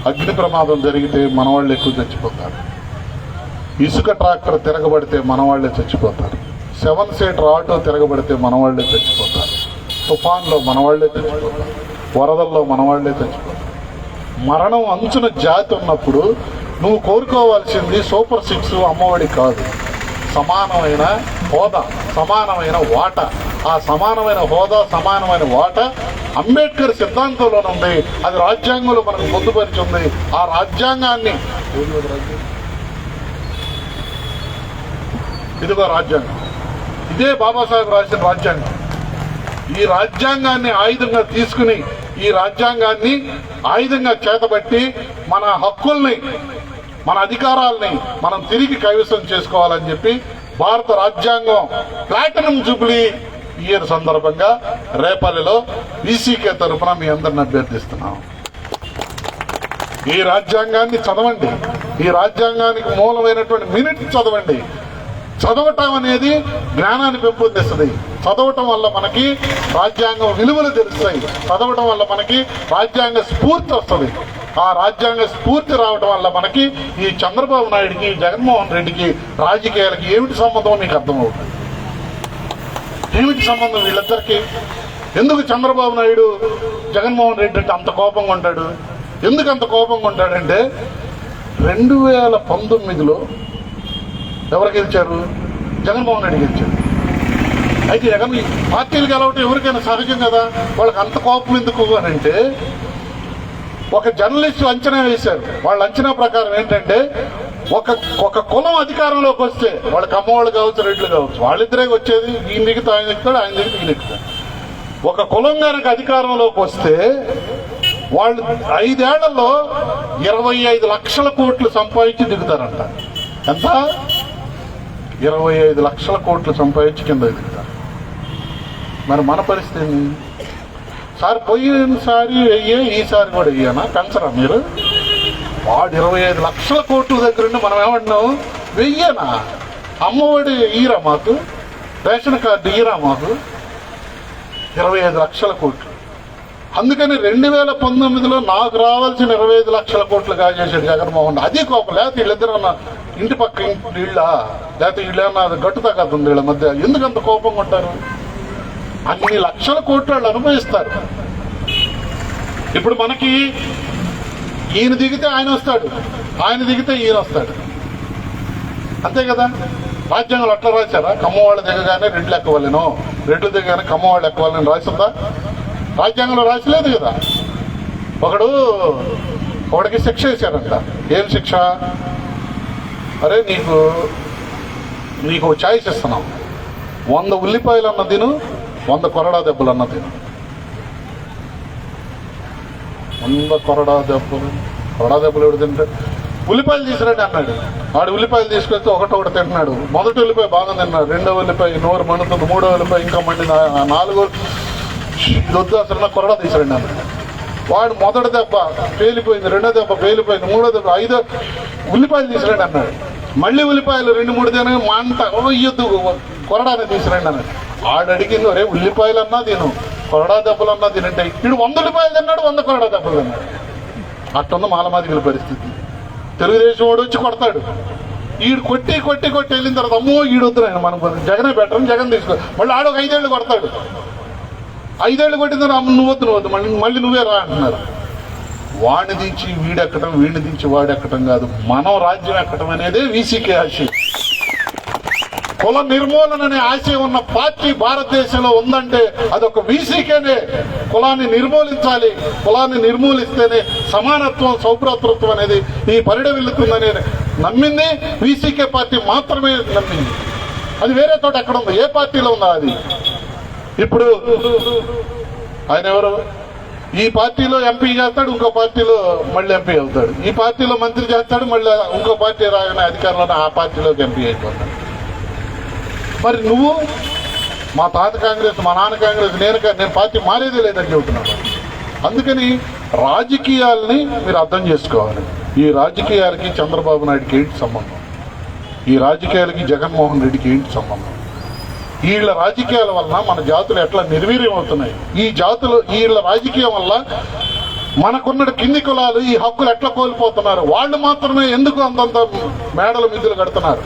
అగ్ని ప్రమాదం జరిగితే మనవాళ్ళు ఎక్కువ చచ్చిపోతారు. ఇసుక ట్రాక్టర్ తిరగబడితే మనవాళ్లే చచ్చిపోతారు. 7 సీటర్ ఆటో తిరగబడితే మనవాళ్లే చచ్చిపోతారు. తుఫాన్లో మనవాళ్లే చచ్చిపోతారు. వరదల్లో మనవాళ్లే చచ్చిపోతారు. మరణం అంచున జాతి ఉన్నప్పుడు నువ్వు కోరుకోవాల్సింది సూపర్ 6 అమ్మఒడి కాదు, సమానమైన హోదా, సమానమైన వాటా. ఆ సమానమైన హోదా, సమానమైన వాటా అంబేద్కర్ సిద్ధాంతంలోనే ఉంది. అది రాజ్యాంగంలో మనకు పొందుపరిచి ఉంది. ఆ రాజ్యాంగాన్ని, ఇదిగో రాజ్యాంగం, ఇదే బాబాసాహెబ్ రాసిన రాజ్యాంగం. ఈ రాజ్యాంగాన్ని ఆయుధంగా తీసుకుని, ఈ రాజ్యాంగాన్ని ఆయుధంగా చేతబట్టి మన హక్కుల్ని, మన అధికారాలని మనం తిరిగి కైవసం చేసుకోవాలని చెప్పి భారత రాజ్యాంగం ప్లాటినం జూబ్లీ ఇయర్ సందర్భంగా రేపల్లిలో ఈసీకే తరఫున మీ అందరిని అభ్యర్థిస్తున్నాం. ఈ రాజ్యాంగాన్ని చదవండి. ఈ రాజ్యాంగానికి మూలమైనటువంటి మినిట్ చదవండి. చదవటం అనేది జ్ఞానాన్ని పెంపొందిస్తుంది. చదవటం వల్ల మనకి రాజ్యాంగం విలువలు తెలుస్తాయి. చదవటం వల్ల మనకి రాజ్యాంగ స్ఫూర్తి వస్తుంది. ఆ రాజ్యాంగ స్ఫూర్తి రావటం వల్ల మనకి ఈ చంద్రబాబు నాయుడికి, జగన్మోహన్ రెడ్డికి, రాజకీయాలకి ఏమిటి సంబంధం నీకు అర్థమవుతుంది. ఏమిటి సంబంధం వీళ్ళిద్దరికి? ఎందుకు చంద్రబాబు నాయుడు జగన్మోహన్ రెడ్డి అంటే అంత కోపంగా ఉంటాడు? ఎందుకు అంత కోపంగా ఉంటాడంటే 2019లో ఎవరు గెలిచారు? జగన్మోహన్ రెడ్డి గెలిచారు. అయితే జగన్ పార్టీలు గెలవటం ఎవరికైనా సహజం కదా. వాళ్ళకి అంత కోపం ఎందుకు అని అంటే, ఒక జర్నలిస్టు అంచనా వేశారు. వాళ్ళ అంచనా ప్రకారం ఏంటంటే, ఒక కులం అధికారంలోకి వస్తే, వాళ్ళకి అమ్మవాళ్ళు కావచ్చు, రెడ్లు కావచ్చు, వాళ్ళిద్దరే వచ్చేది. ఈయన దిగుతా ఆయన దిగుతాడు, ఆయన దిగుతా ఈయన దిగుతాడు. ఒక కులం కనుక అధికారంలోకి వస్తే వాళ్ళు 5 ఏళ్లలో 25 లక్షల కోట్లు సంపాదించి దిగుతారంట. ఎంత? 25 లక్షల కోట్లు సంపాదించి కింద దిగుతారు. మరి మన పరిస్థితి సార్, పోయినసారి వెయ్యే, ఈసారి కూడా వెయ్యనా? పెంచరా మీరు? వాడు 25 లక్షల కోట్ల దగ్గరుండి మనం ఏమన్నాం? వెయ్యేనా? అమ్మఒడి ఈరా మాకు, రేషన్ కార్డు ఈరా మాకు? 25 లక్షల కోట్లు. అందుకని 2019లో నాకు రావాల్సిన 25 లక్షల కోట్లు కాజేసాడు జగన్మోహన్. అది కోపం. లేకపోతే వీళ్ళిద్దరు ఇంటి పక్క ఇళ్ళ, లేకపోతే వీళ్ళేమన్నా గట్టు తగ్గతుంది వీళ్ళ మధ్య. ఎందుకంత కోపంగా ఉంటారు? అన్ని లక్షల కోట్లు వాళ్ళు అనుభవిస్తారు. ఇప్పుడు మనకి ఈయన దిగితే ఆయన వస్తాడు, ఆయన దిగితే ఈయన వస్తాడు. అంతే కదా. రాజ్యాంగంలో అట్లా రాశారా? కమ్మవాళ్ళు దిగగానే రెడ్లు ఎక్కవాలేనో, రెడ్లు దిగగానే కమ్మవాళ్ళు ఎక్కవాలని రాసిందా? రాజ్యాంగంలో రాసలేదు కదా. ఒకడికి శిక్ష వేశారంట. ఏం శిక్ష? అరే నీకు ఛాయిస్ ఇస్తున్నాం, 100 ఉల్లిపాయలు అన్న తిను, 100 కొరడా దెబ్బలు అన్న తిను. 100 కొరడా దెబ్బలు ఎవడు తింటాడు? ఉల్లిపాయలు తీసుకురండి అన్నాడు. వాడు ఉల్లిపాయలు తీసుకొస్తే ఒకటి తింటున్నాడు. మొదటి ఉల్లిపాయ బాగా తిన్నాడు, 2వ ఉల్లిపాయ నోరు మండుతుంది, 3వ ఉల్లిపాయ ఇంకా మండింది, 4వ ఇది వద్దు అసలు కొరడా తీసుకురండి అన్నాడు. వాడు మొదటి దెబ్బ పేలిపోయింది, 2వ దెబ్బ పేలిపోయింది, 3వ దెబ్బ, 5వ ఉల్లిపాయలు తీసుకురండి అన్నాడు. మళ్ళీ ఉల్లిపాయలు 2-3 తినగా మంట, ఇయ్యొద్దు కొరడానే తీసుకురండి అన్నాడు. ఆడు అడిగింది, ఒరే ఉల్లిపాయలన్నా తిను, కొరడా దెబ్బలన్నా తినంటే వీడు 100 ఉల్లిపాయలు తిన్నాడు, 100 కొరడా దెబ్బలు తిన్నాడు. అట్టుంది మాలమాదిగల పరిస్థితి. తెలుగుదేశం వాడు వచ్చి కొడతాడు, ఈడు కొట్టి వెళ్ళిన తర్వాత అమ్మో ఈడు వద్దురాయన మనం జగనే బెటర్, జగన్ తీసుకో. మళ్ళీ ఆడు ఒక 5 ఏళ్ళు కొడతాడు. 5 ఏళ్ళు కొట్టిన తర్వాత నువ్వు వద్దు మళ్ళీ నువ్వే రా అంటున్నారు. వాడిని దించి వీడెక్కడం, వీడిని దించి వాడెక్కడం కాదు, మనం రాజ్యం ఎక్కడం అనేదే వీసీకే ఆశయం. కుల నిర్మూలన అనే ఆశయం ఉన్న పార్టీ భారతదేశంలో ఉందంటే అదొక వీసీకేనే. కులాన్ని నిర్మూలించాలి, కులాన్ని నిర్మూలిస్తేనే సమానత్వం, సౌభ్రాతృత్వం అనేది ఈ పరిడవిల్లుతుందని నమ్మింది వీసీకే పార్టీ మాత్రమే నమ్మింది. అది వేరే చోట ఎక్కడ ఉందో, ఏ పార్టీలో ఉందా అది? ఇప్పుడు ఆయన ఎవరు? ఈ పార్టీలో ఎంపీ చేస్తాడు, ఇంకో పార్టీలో మళ్ళీ ఎంపీ అవుతాడు. ఈ పార్టీలో మంత్రి చేస్తాడు, మళ్ళీ ఇంకో పార్టీ రాగానే అధికారంలో ఆ పార్టీలోకి ఎంపీ అయిపోతాడు. మరి నువ్వు మా తాత కాంగ్రెస్, మా నాన్న కాంగ్రెస్, నేను పార్టీ మారేదే లేదని చెబుతున్నాను. అందుకని రాజకీయాలని మీరు అర్థం చేసుకోవాలి. ఈ రాజకీయాలకి చంద్రబాబు నాయుడుకి ఏంటి సంబంధం? ఈ రాజకీయాలకి జగన్మోహన్ రెడ్డికి ఏంటి సంబంధం? వీళ్ళ రాజకీయాల వల్ల మన జాతులు ఎట్లా నిర్వీర్యం అవుతున్నాయి? ఈ జాతులు వీళ్ళ రాజకీయం వల్ల మనకున్న కింది కులాలు ఈ హక్కులు ఎట్లా కోల్పోతున్నారు? వాళ్ళు మాత్రమే ఎందుకు అంతంత మేడల మిద్దులు కడుతున్నారు?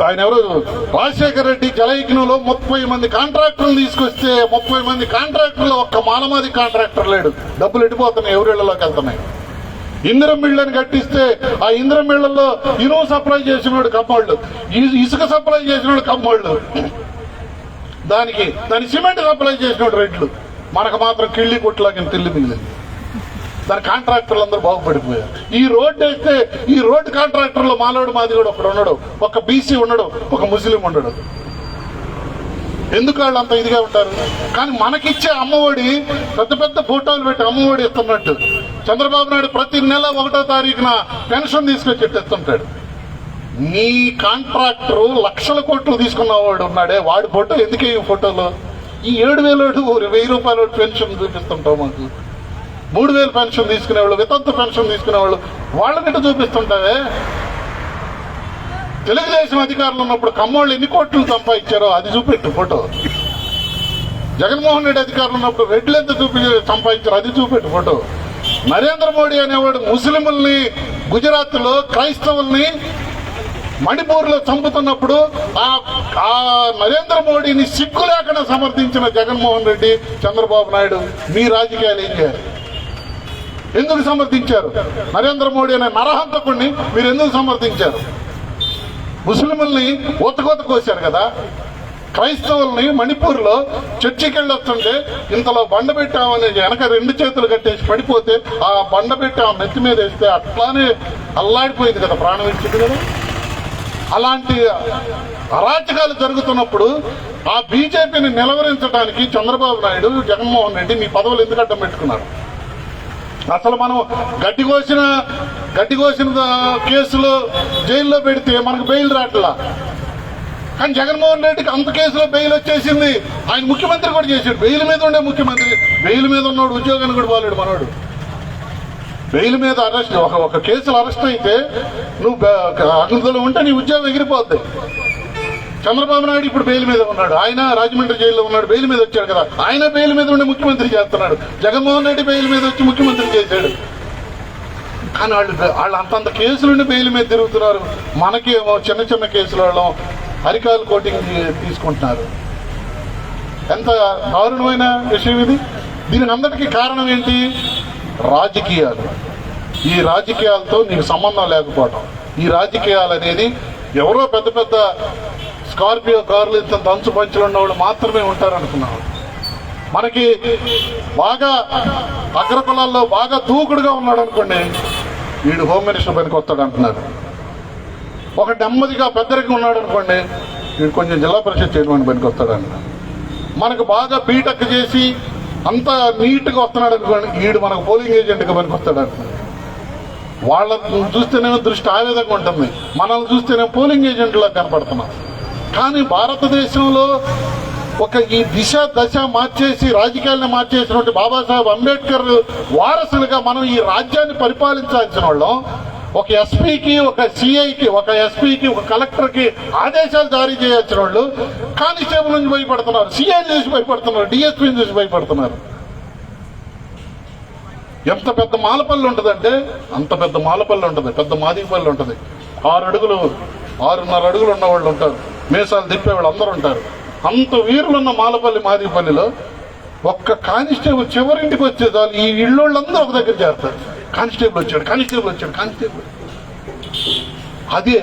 ఆయన ఎవరు? రాజశేఖర రెడ్డి జలయజ్ఞంలో 30 మంది కాంట్రాక్టర్లు తీసుకొస్తే 30 మంది కాంట్రాక్టర్లు ఒక్క మానవాది కాంట్రాక్టర్ లేడు. డబ్బులు ఎడిపోతున్నాయి, ఎవరిళ్లలోకి వెళ్తున్నాయి. ఇందిరం మిళ్ళని కట్టిస్తే ఆ ఇందిరం మిళ్లలో ఇనుము సప్లై చేసినోడు కమ్మోళ్ళు, ఇసుక సప్లై చేసినోడు కమ్మోళ్ళు, దాని సిమెంట్ సప్లై చేసినోడు రెడ్లు. మనకు మాత్రం కిళ్ళి కొట్టులాగిన తిల్లి మిగిలింది. దాని కాంట్రాక్టర్లు అందరూ బాగుపడిపోయారు. ఈ రోడ్డు వేస్తే ఈ రోడ్డు కాంట్రాక్టర్లో మాలోడు మాది కూడా ఒకడు ఉండడు, ఒక బీసీ ఉండడు, ఒక ముస్లిం ఉండడు. ఎందుకు వాళ్ళు అంత ఇదిగా ఉంటారు? కానీ మనకిచ్చే అమ్మఒడి పెద్ద పెద్ద ఫోటోలు పెట్టి అమ్మఒడి ఇస్తున్నట్టు చంద్రబాబు నాయుడు ప్రతి నెల 1వ తారీఖున పెన్షన్ తీసుకొచ్చి ఇస్తుంటాడు. నీ కాంట్రాక్టరు లక్షల కోట్లు తీసుకున్నవాడు ఉన్నాడే, వాడి ఫోటో ఎందుకే ఈ ఫోటోలో? ఈ 7,000 1000 రూపాయల పెన్షన్ చూపిస్తుంటావు మాకు. 3,000 పెన్షన్ తీసుకునేవాళ్ళు, వితంతు పెన్షన్ తీసుకునేవాళ్ళు, వాళ్ళనిట చూపిస్తుంటావే. తెలుగుదేశం అధికారులు ఉన్నప్పుడు కమ్మోళ్ళు ఎన్ని కోట్లు సంపాదించారో అది చూపెట్టు ఫోటో. జగన్మోహన్ రెడ్డి అధికారులు ఉన్నప్పుడు రెడ్లు ఎంత సంపాదించారో అది చూపెట్టు ఫోటో. నరేంద్ర మోడీ అనేవాడు ముస్లింల్ని గుజరాత్ లో, క్రైస్తవుల్ని మణిపూర్లో చంపుతున్నప్పుడు ఆ నరేంద్ర మోడీని సిగ్గు లేకుండా సమర్థించిన జగన్మోహన్ రెడ్డి, చంద్రబాబు నాయుడు మీ రాజకీయాలు ఏం చేయాలి? ఎందుకు సమర్థించారు? నరేంద్ర మోడీ అనే నరహంతకుడిని మీరు ఎందుకు సమర్థించారు? ముస్లింల్ని ఊతకోత కోశారు కదా. క్రైస్తవుల్ని మణిపూర్లో చర్చికి వెళ్ళొస్తుంటే ఇంతలో బండ పెట్టామని వెనక 2 చేతులు కట్టేసి పడిపోతే ఆ బండ పెట్టి ఆ నెత్తి మీద వేస్తే అట్లానే అల్లాడిపోయింది కదా, ప్రాణం ఇచ్చింది కదా. అలాంటి అరాచకాలు జరుగుతున్నప్పుడు ఆ బీజేపీని నిలవరించడానికి చంద్రబాబు నాయుడు, జగన్మోహన్ రెడ్డి మీ పదవులు ఎందుకు అడ్డం పెట్టుకున్నారు? అసలు మనం గడ్డి కోసిన కేసులో జైల్లో పెడితే మనకు బెయిల్ రాట్లా. కానీ జగన్మోహన్ రెడ్డికి అంత కేసులో బెయిల్ వచ్చేసింది. ఆయన ముఖ్యమంత్రి కూడా చేశాడు. బెయిల్ మీద ఉండే ముఖ్యమంత్రి, బెయిల్ మీద ఉన్నాడు, ఉద్యోగాన్ని కూడా పోలేడు మనోడు. బెయిల్ మీద అరెస్ట్, ఒక కేసులో అరెస్ట్ అయితే నువ్వు అందులో ఉంటే నీ ఉద్యోగం ఎగిరిపోద్ది. చంద్రబాబు నాయుడు ఇప్పుడు బెయిల్ మీద ఉన్నాడు. ఆయన రాజమండ్రి జైల్లో ఉన్నాడు, బెయిల్ మీద వచ్చాడు కదా. ఆయన బెయిల్ మీద ఉండి ముఖ్యమంత్రి చేస్తున్నాడు. జగన్మోహన్ రెడ్డి బెయిల్ మీద వచ్చి ముఖ్యమంత్రి చేశాడు. కానీ వాళ్ళు అంతంత కేసులుండి బెయిల్ మీద తిరుగుతున్నారు. మనకేమో చిన్న చిన్న కేసులలో అరికాలు కోటింగ్ తీసుకుంటున్నారు. ఎంత దారుణమైన విషయం ఇది. దీనికి అందరికీ కారణం ఏంటి? రాజకీయాలు. ఈ రాజకీయాలతో నీకు సంబంధం లేకపోవటం. ఈ రాజకీయాలు అనేది ఎవరో పెద్ద పెద్ద స్కార్పియో కార్లు, ఇంత దంచు పంచులు ఉన్నవాళ్ళు మాత్రమే ఉంటారనుకున్నాను. మనకి బాగా అగ్రకులాల్లో బాగా దూకుడుగా ఉన్నాడు అనుకోండి, వీడు హోమ్ మినిస్టర్ పనికి వస్తాడు అంటున్నారు. ఒక నెమ్మదిగా పెద్దరికి ఉన్నాడు అనుకోండి, వీడు కొంచెం జిల్లా పరిషత్ చైర్మన్ పనికి వస్తాడు అంటున్నారు. మనకు బాగా బీటెక్ చేసి అంత నీట్గా వస్తున్నాడు అనుకోండి, వీడు మనకు పోలింగ్ ఏజెంట్గా పనికి వస్తాడు అంటున్నారు. వాళ్ళని చూస్తేనేమో దృష్టి ఆ విధంగా ఉంటుంది, మనల్ని చూస్తేనే పోలింగ్ ఏజెంట్లా కనపడుతున్నాం. కానీ భారతదేశంలో ఈ దిశ దశ మార్చేసి రాజకీయాలను మార్చేసినటువంటి బాబాసాహెబ్ అంబేద్కర్ వారసులుగా మనం ఈ రాజ్యాన్ని పరిపాలించాల్సిన వాళ్ళం. ఒక ఎస్పీకి, ఒక సిఐకి, ఒక ఎస్పీకి, ఒక కలెక్టర్కి ఆదేశాలు జారీ చేయాల్సిన వాళ్ళు కానిస్టేబుల్ నుంచి భయపడుతున్నారు, సిఐ చూసి భయపడుతున్నారు, డిఎస్పీని చూసి భయపడుతున్నారు. ఎంత పెద్ద మాలపల్లి ఉంటుందంటే అంత పెద్ద మాలపల్లి ఉంటుంది, పెద్ద మాదిపల్లి ఉంటుంది. 6 అడుగులు 6.5 అడుగులు ఉన్న వాళ్ళు ఉంటారు, మీసాలు తిప్పేవాళ్ళు అందరూ ఉంటారు. అంత వీరులున్న మాలపల్లి మాదిపల్లిలో ఒక్క కానిస్టేబుల్ చివరింటికి వచ్చే చాలు ఈ ఇళ్ళోళ్ళందరూ ఒక దగ్గర చేస్తారు. కానిస్టేబుల్ వచ్చాడు, కానిస్టేబుల్ వచ్చాడు, కానిస్టేబుల్. అదే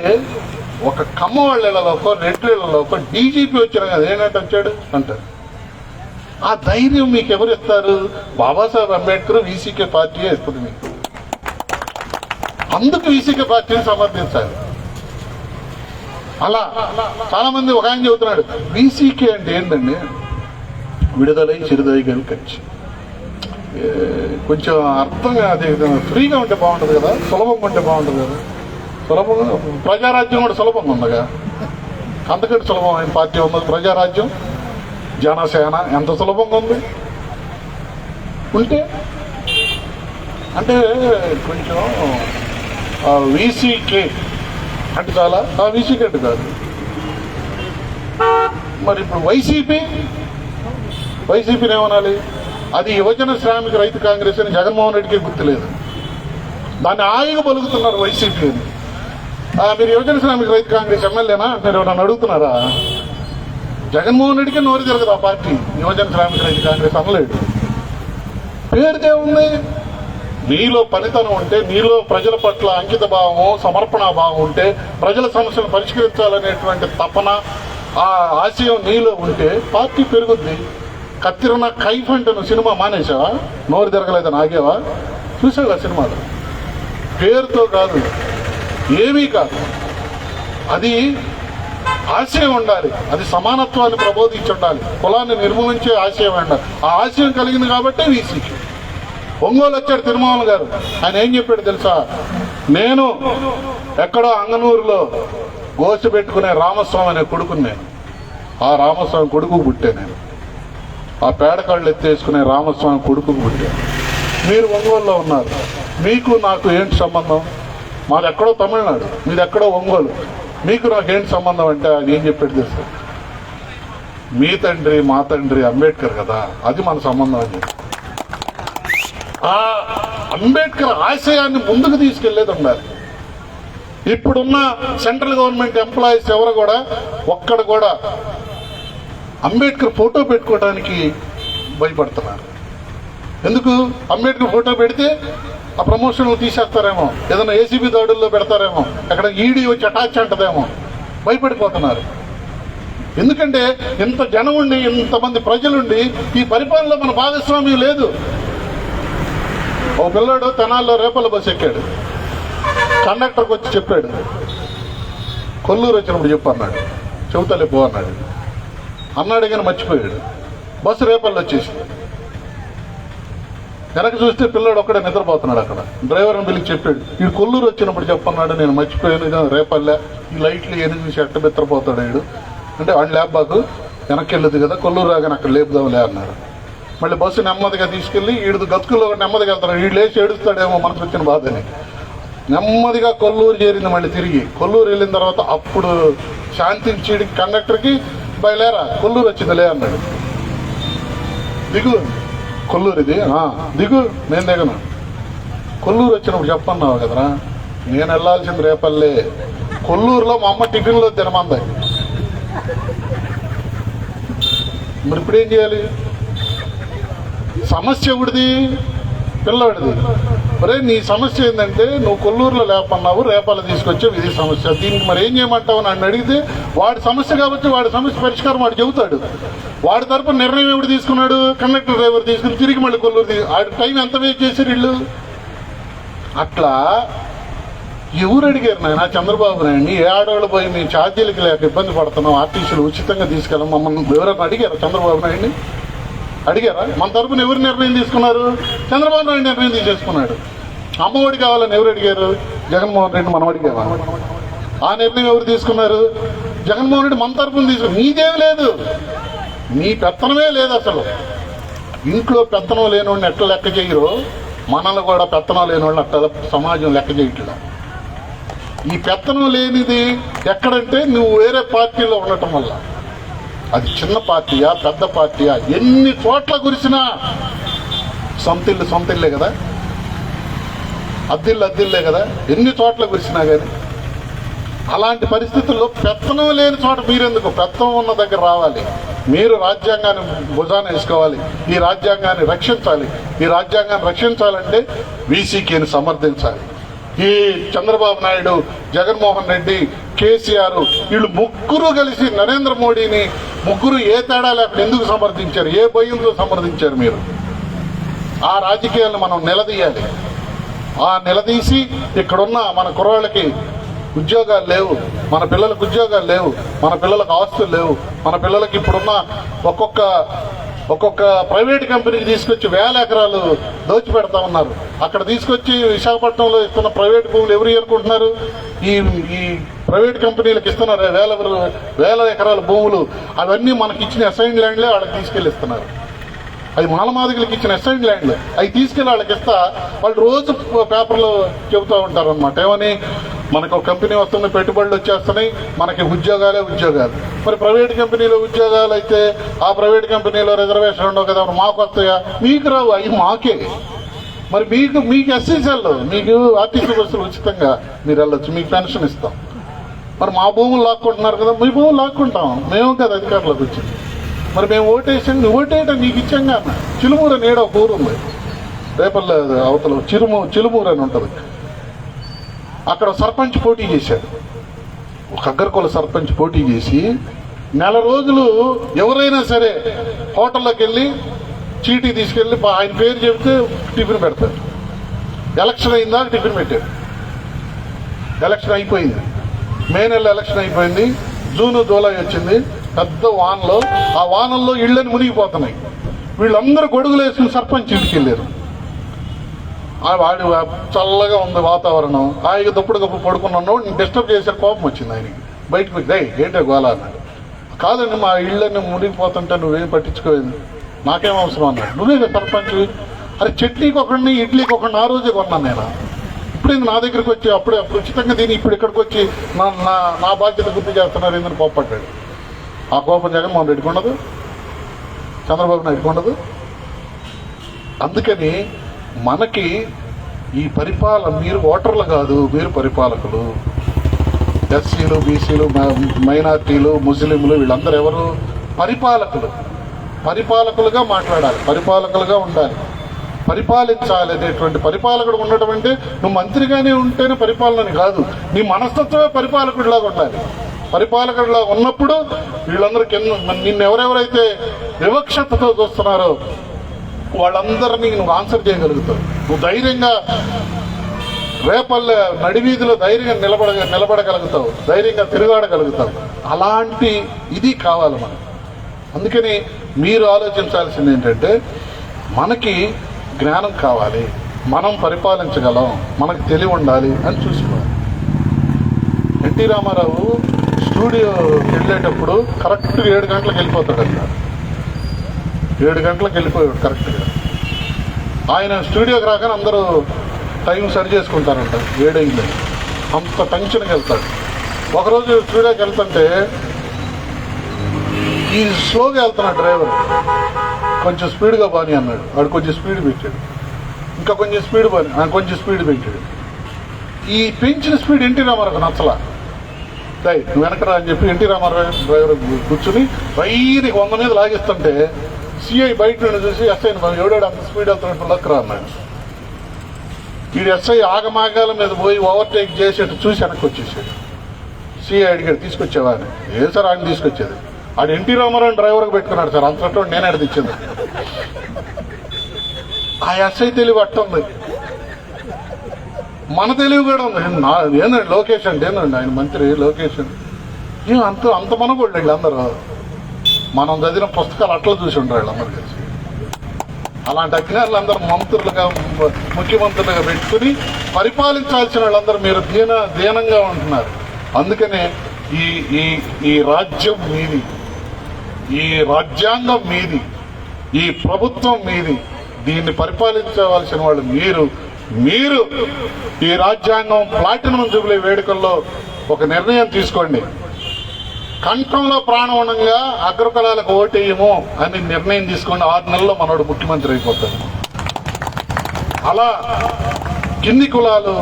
ఒక కమ్మ వాళ్ళ ఇళ్లలోకో, రెడ్డిళ్లలోకో డీజీపీ వచ్చాడు కదా, ఏంటంటే వచ్చాడు అంటారు. ఆ ధైర్యం మీకు ఎవరు ఇస్తారు? బాబాసాహెబ్ అంబేద్కర్ వీసీకే పార్టీయే ఇస్తుంది మీకు. అందుకు వీసీకే పార్టీని సమర్థించాలి. అలా చాలా మంది ఒక ఆయన చెబుతున్నాడు బీసీకే అంటే ఏంటండి, విడుదలై చిరుదై కలిసి కొంచెం అర్థంగా అది ఫ్రీగా ఉంటే బాగుంటుంది కదా, సులభంగా ఉంటే బాగుంటుంది కదా. సులభంగా ప్రజారాజ్యం కూడా సులభంగా ఉందిగా, అంతకంటే సులభమైన పార్టీ ఉన్నది ప్రజారాజ్యం. జనసేన ఎంత సులభంగా ఉంది ఉంటే, అంటే కొంచెం వీసీకే అంటే చాలా వీసీకే అంటే కాదు. మరి ఇప్పుడు వైసీపీని ఏమనాలి? అది యువజన శ్రామిక రైతు కాంగ్రెస్ అని జగన్మోహన్ రెడ్డికి గుర్తులేదు, దాన్ని హాయిగా పలుకుతున్నారు వైసీపీ అని. మీరు యువజన శ్రామిక రైతు కాంగ్రెస్ ఎమ్మెల్యేనా మీరు నన్ను అడుగుతున్నారా? జగన్మోహన్ రెడ్డికి నోరు తిరగదు ఆ పార్టీ యువజన శ్రామిక రైతు కాంగ్రెస్ అనలేడు. పేరుదే ఉంది. నీలో పనితనం ఉంటే, నీలో ప్రజల పట్ల అంకిత భావము సమర్పణ భావం ఉంటే, ప్రజల సమస్యలను పరిష్కరించాలనేటువంటి తపన ఆ ఆశయం నీలో ఉంటే పార్టీ పెరుగుద్ది. కత్తిరన్న కైఫ్ అంటే నువ్వు సినిమా మానేసావా? నోరు తిరగలేదని ఆగేవా? చూసావా సినిమాలో? పేరుతో కాదు, ఏమీ కాదు, అది ఆశయం ఉండాలి, అది సమానత్వాన్ని ప్రబోధించి ఉండాలి, కులాన్ని నిర్మూలించే ఆశయం ఉండాలి. ఆ ఆశయం కలిగింది కాబట్టి వీసీకి. ఒంగోలు వచ్చాడు తిరుమల గారు, ఆయన ఏం చెప్పాడు తెలుసా? నేను ఎక్కడో అంగనూరులో గోసి పెట్టుకునే రామస్వామి అనే కొడుకుని, నేను ఆ రామస్వామి కొడుకు పుట్టే, నేను ఆ పేడకాళ్ళు ఎత్తేసుకునే రామస్వామి కొడుకుకు పుట్టాను. మీరు ఒంగోలులో ఉన్నారు, మీకు నాకు ఏంటి సంబంధం? మాది ఎక్కడో తమిళనాడు, మీది ఎక్కడో ఒంగోలు, మీకు నాకు ఏంటి సంబంధం అంటే ఆయన ఏం చెప్పాడు తెలుసు? మీ తండ్రి మా తండ్రి అంబేద్కర్ కదా, అది మన సంబంధం అని చెప్పి. ఆ అంబేద్కర్ ఆశయాన్ని ముందుకు తీసుకెళ్లేది ఉండాలి. ఇప్పుడున్న సెంట్రల్ గవర్నమెంట్ ఎంప్లాయీస్ ఎవరు కూడా ఒక్కడ కూడా అంబేద్కర్ ఫోటో పెట్టుకోవడానికి భయపడుతున్నారు. ఎందుకు? అంబేద్కర్ ఫోటో పెడితే ఆ ప్రమోషన్లు తీసేస్తారేమో, ఏదైనా ఏసీబీ దాడుల్లో పెడతారేమో, అక్కడ ఈడీ వచ్చి అటాచ్ అంటదేమో, భయపడిపోతున్నారు. ఎందుకంటే ఇంత జనం ఉండి, ఇంతమంది ప్రజలుండి ఈ పరిపాలనలో మన భాగస్వామ్యం లేదు. ఓ పిల్లాడు తెనాల్లో రేపల్ల బస్సు ఎక్కాడు, కండక్టర్కి వచ్చి చెప్పాడు, కొల్లూరు వచ్చినప్పుడు చెప్పు అన్నాడు, చెబుతాలే పో అన్నాడు. అన్నాడు కానీ మర్చిపోయాడు. బస్సు రేపల్లో వచ్చేసింది. వెనక చూస్తే పిల్లాడు ఒక్కడే నిద్రపోతున్నాడు. అక్కడ డ్రైవర్ని పిలిచి చెప్పాడు, వీడు కొల్లూరు వచ్చినప్పుడు చెప్పన్నాడు, నేను మర్చిపోయాను, ఇదే రేపల్లె, ఈ లైట్లు ఎన్ని చూసి ఎట్ట బిత్తరపోతాడు వీడు అంటే, వాడు లేబాకు వెనక్కి వెళ్ళదు కదా, కొల్లూరు రాగానే అక్కడ లేపుదాంలే అన్నారు. మళ్ళీ బస్సు నెమ్మదిగా తీసుకెళ్ళి వీడు గతుకుల్లో నెమ్మదిగా వెళ్తాడు, వీడు లేచి ఏడుస్తాడేమో మనకు వచ్చిన బాధని. నెమ్మదిగా కొల్లూరు చేరింది. మళ్ళీ తిరిగి కొల్లూరు వెళ్ళిన తర్వాత అప్పుడు శాంతించి కండక్టర్కి బయలుదేరా కొల్లూరు వచ్చిందిలే అన్నాడు. దిగు కొల్లూరు, ఇది దిగు, నేను దిగను. కొల్లూరు వచ్చినప్పుడు చెప్పన్నావు కదరా, నేను వెళ్ళాల్సింది రేపల్లే, కొల్లూరులో మా అమ్మ టిఫిన్లో తినమంది. మరి ఇప్పుడేం చేయాలి? సమస్య ఎవడిది? పిల్లవాడిది. మరే నీ సమస్య ఏంటంటే నువ్వు కొల్లూరులో లేపన్నావు, రేపాలు తీసుకొచ్చావు, ఇది సమస్య. దీనికి మరి ఏం చేయమంటావు నన్ను అడిగితే, వాడి సమస్య కాబట్టి వాడి సమస్య పరిష్కారం వాడు చెబుతాడు. వాడి తరపున నిర్ణయం ఎవడు తీసుకున్నాడు? కండక్టర్ డ్రైవర్ తీసుకుని తిరిగి మళ్ళీ కొల్లూరు ఆడి టైం ఎంత వేస్ట్ చేశారు వీళ్ళు. అట్లా ఎవరు అడిగారు నాయన చంద్రబాబు నాయుడిని? ఏ ఆడవాళ్ళు పోయి మేము ఛార్జీలకి లేక ఇబ్బంది పడుతున్నాం, ఆర్టీసీలు ఉచితంగా తీసుకెళ్ళాం, మమ్మల్ని ఎవరైనా అడిగారా చంద్రబాబు నాయుడిని? అడిగారా? మన తరపున ఎవరు నిర్ణయం తీసుకున్నారు? చంద్రబాబు నాయుడు నిర్ణయం తీసేసుకున్నాడు. అమ్మఒడి కావాలని ఎవరు అడిగారు? జగన్మోహన్ రెడ్డి మనం అడిగావా? ఆ నిర్ణయం ఎవరు తీసుకున్నారు? జగన్మోహన్ రెడ్డి మన తరపున తీసుకున్నారు. నీదేం లేదు, నీ పెత్తనమే లేదు అసలు. ఇంట్లో పెత్తనం లేనివాడిని ఎట్లా లెక్క చేయరో, మనల్ని కూడా పెత్తనం లేనివాడిని అట్లా సమాజం లెక్క చేయట్లా. ఈ పెత్తనం లేనిది ఎక్కడంటే నువ్వు వేరే పార్టీలో ఉండటం వల్ల. అది చిన్న పార్టీయా పెద్ద పార్టీయా, ఎన్ని చోట్ల కురిసినా సొంతిల్లే కదా, అద్దిల్లే కదా, ఎన్ని చోట్ల కురిసినా కానీ. అలాంటి పరిస్థితుల్లో పెత్తనం లేని చోట మీరెందుకు? పెత్తనం ఉన్న దగ్గర రావాలి. మీరు రాజ్యాంగాన్ని భుజాన వేసుకోవాలి, ఈ రాజ్యాంగాన్ని రక్షించాలి. ఈ రాజ్యాంగాన్ని రక్షించాలంటే వీసీకేని సమర్థించాలి. ఈ చంద్రబాబు నాయుడు, జగన్మోహన్ రెడ్డి, కేసీఆర్ వీళ్ళు ముగ్గురు కలిసి నరేంద్ర మోడీని ముగ్గురు ఏ తేడా లేకుండా ఎందుకు సమర్థించారు? ఏ భయంతో సమర్థించారు మీరు? ఆ రాజకీయాలను మనం నిలదీయాలి. ఆ నిలదీసి ఇక్కడున్న మన కుర్రాళ్ళకి ఉద్యోగాలు లేవు, మన పిల్లలకు ఉద్యోగాలు లేవు, మన పిల్లలకు ఆస్తులు లేవు, మన పిల్లలకి ఇప్పుడున్న ఒక్కొక్క ప్రైవేట్ కంపెనీకి తీసుకొచ్చి 1000 ఎకరాలు దోచిపెడతా ఉన్నారు. అక్కడ తీసుకొచ్చి విశాఖపట్నంలో ఇస్తున్న ప్రైవేట్ భూములు ఎవరు ఏరుకుంటున్నారు? ఈ ప్రైవేట్ కంపెనీలకు ఇస్తున్నారు వేల ఎకరాల భూములు. అవన్నీ మనకి ఇచ్చిన అసైన్ ల్యాండ్లే వాళ్ళకి తీసుకెళ్ళి ఇస్తున్నారు. అది మాలమాదిగలకు ఇచ్చిన అసైన్ ల్యాండ్లు. అవి తీసుకెళ్ళి వాళ్ళకి ఇస్తా వాళ్ళు రోజు పేపర్లో చెబుతూ ఉంటారు అనమాట. ఏమని? మనకు ఒక కంపెనీ వస్తుంది, పెట్టుబడులు వచ్చేస్తున్నాయి, మనకి ఉద్యోగాలు. మరి ప్రైవేట్ కంపెనీలో ఉద్యోగాలు అయితే ఆ ప్రైవేట్ కంపెనీలో రిజర్వేషన్ ఉండవు కదా, మాకు వస్తాయా? మీకు రావు, అవి మాకే. మరి మీకు ఎస్సీసీల్లో మీకు ఆర్టీసీ బస్సులు ఉచితంగా మీరు వెళ్ళొచ్చు, మీకు పెన్షన్ ఇస్తాం. మరి మా భూములు లాక్కుంటున్నారు కదా, మీ భూములు లాక్కుంటాం, మేము కదా అధికారులకు వచ్చింది. మరి మేము ఓటేయటం నీకు ఇచ్చాంగా. చిలుమూరు అని ఏడో ఒక ఊరు ఉంది, రేపల్లె అవతల చిలుమూరు అని ఉంటుంది. అక్కడ సర్పంచ్ పోటీ చేశాడు, ఒక అగ్గరకుల సర్పంచ్ పోటీ చేసి నెల రోజులు ఎవరైనా సరే హోటల్లోకి వెళ్ళి చీటీ తీసుకెళ్ళి ఆయన పేరు చెబితే టిఫిన్ పెడతారు. ఎలక్షన్ అయిందా టిఫిన్ పెట్టారు. ఎలక్షన్ అయిపోయింది, మే నెల ఎలక్షన్ అయిపోయింది, జూన్ జూలై వచ్చింది, పెద్ద వానలో. ఆ వానల్లో ఇళ్ళని మునిగిపోతున్నాయి. వీళ్ళందరూ గొడుగులు వేసుకుని సర్పంచ్ ఇంటికి వెళ్ళారు. వాడు చల్లగా ఉంది వాతావరణం, హాయిగా దుప్పుడు పడుకున్నాడు. డిస్టర్బ్ చేసే కోపం వచ్చింది ఆయనకి. బయటకు వచ్చి ఏంటో గోళ అన్నాడు. కాదండి, మా ఇళ్ళని మునిగిపోతుంటే నువ్వేం పట్టించుకోలేదు, నాకేం అవసరం అన్నాడు. నువ్వే సర్పంచ్. అరే చట్నీకి ఒకడిని ఇడ్లీకి ఒకడిని ఆ రోజే కొన్నాను నేను. ఇప్పుడు నా దగ్గరికి వచ్చి అప్పుడు ఉచితంగా దీన్ని ఇప్పుడు ఇక్కడికి వచ్చి నా బాధ్యత గుర్తు చేస్తున్నారు ఏందని కోప్పడ్డాడు. ఆ కోపం జగన్మోహన్ రెడ్డికి ఉండదు, చంద్రబాబు నాయుడుకి ఉండదు. అందుకని మనకి ఈ పరిపాలన, మీరు ఓటర్లు కాదు, మీరు పరిపాలకులు. ఎస్సీలు, బీసీలు, మైనార్టీలు, ముస్లింలు వీళ్ళందరూ ఎవరు? పరిపాలకులుగా మాట్లాడాలి, పరిపాలకులుగా ఉండాలి, పరిపాలించాలి అనేటువంటి పరిపాలకుడు ఉండటం అంటే నువ్వు మంత్రిగానే ఉంటేనే పరిపాలనని కాదు, నీ మనస్తత్వమే పరిపాలకుడిలాగా ఉండాలి. పరిపాలకుడిలా ఉన్నప్పుడు వీళ్ళందరూ నిన్ను ఎవరెవరైతే వివక్షతతో చూస్తున్నారో వాళ్ళందరినీ నువ్వు ఆన్సర్ చేయగలుగుతావు. నువ్వు ధైర్యంగా రేపల్లె నడివీధిలో ధైర్యంగా నిలబడగలుగుతావు, ధైర్యంగా తిరుగాడగలుగుతావు. అలాంటి ఇది కావాలి మనకు. అందుకని మీరు ఆలోచించాల్సింది ఏంటంటే మనకి జ్ఞానం కావాలి, మనం పరిపాలించగలం, మనకు తెలివి ఉండాలి అని చూసుకోవాలి. ఎన్టీ రామారావు స్టూడియోకి వెళ్ళేటప్పుడు కరెక్ట్గా 7 గంటలకు వెళ్ళిపోతాడంట. 7 గంటలకు వెళ్ళిపోయాడు కరెక్ట్గా. ఆయన స్టూడియోకి రాగానే అందరూ టైం సరి చేసుకుంటారంట, 7 అయిందని. అంత టెన్షన్కి వెళ్తాడు. ఒకరోజు స్టూడియోకి వెళ్తుంటే ఈ స్లోగా వెళ్తున్నాడు డ్రైవర్, కొంచెం స్పీడ్గా బాని అన్నాడు. వాడు కొంచెం స్పీడ్ పెట్టాడు, ఇంకా కొంచెం స్పీడ్ బాని, కొంచెం స్పీడ్ పెట్టాడు. ఈ పెంచిన స్పీడ్ ఎన్టీ రామారావుకి నచ్చలా. నువ్వు వెనకరా అని చెప్పి ఎన్టీ రామారావు డ్రైవర్ కూర్చుని రైలుకి 100 మీద లాగిస్తుంటే సిఐ బయట నుండి చూసి ఎస్ఐని ఎవడాడు అంత స్పీడ్ వెళ్తున్నట్టు లక్కరా అన్నాడు. వీడు ఎస్ఐ ఆగమాగాల మీద పోయి ఓవర్టేక్ చేసేట్టు చూసి వెనక్కి వచ్చేసాడు. సిఐ అడిగాడు, తీసుకొచ్చేవా అని. ఏం సార్ ఆయన తీసుకొచ్చేది? ఆడు ఎన్టీ రామారావు డ్రైవర్కి పెట్టుకున్నాడు సార్, అంతట్లో నేను అడిగిచ్చింది. ఆ ఎస్ఐ తెలివి అట్టుంది, మన తెలివి కూడా ఉంది. ఏందండి లోకేష్ అంటే ఏందండి ఆయన మంత్రి లోకేష్ అంత మనగోళ్ళు వీళ్ళందరూ. మనం చదివిన పుస్తకాలు అట్లా చూసి ఉంటారు వీళ్ళందరూ కలిసి. అలాంటి అజ్ఞానులు అందరూ మంత్రులుగా ముఖ్యమంత్రులుగా పెట్టుకుని పరిపాలించాల్సిన వాళ్ళందరూ మీరు దీనంగా ఉంటున్నారు. అందుకనే ఈ రాజ్యం మీది, ఈ రాజ్యాంగం మీది, ఈ ప్రభుత్వం మీది. దీన్ని పరిపాలించవలసిన వాళ్ళు మీరు ఈ రాజ్యాంగం ప్లాటినం జూబ్లీ వేడుకల్లో ఒక నిర్ణయం తీసుకోండి. కంఠంలో ప్రాణవనంగా అగ్రకులాలకు ఓటేయము అని నిర్ణయం తీసుకోండి. 6 నెలల్లో మనోడు ముఖ్యమంత్రి అయిపోతాడు. అలా కింది కులాలు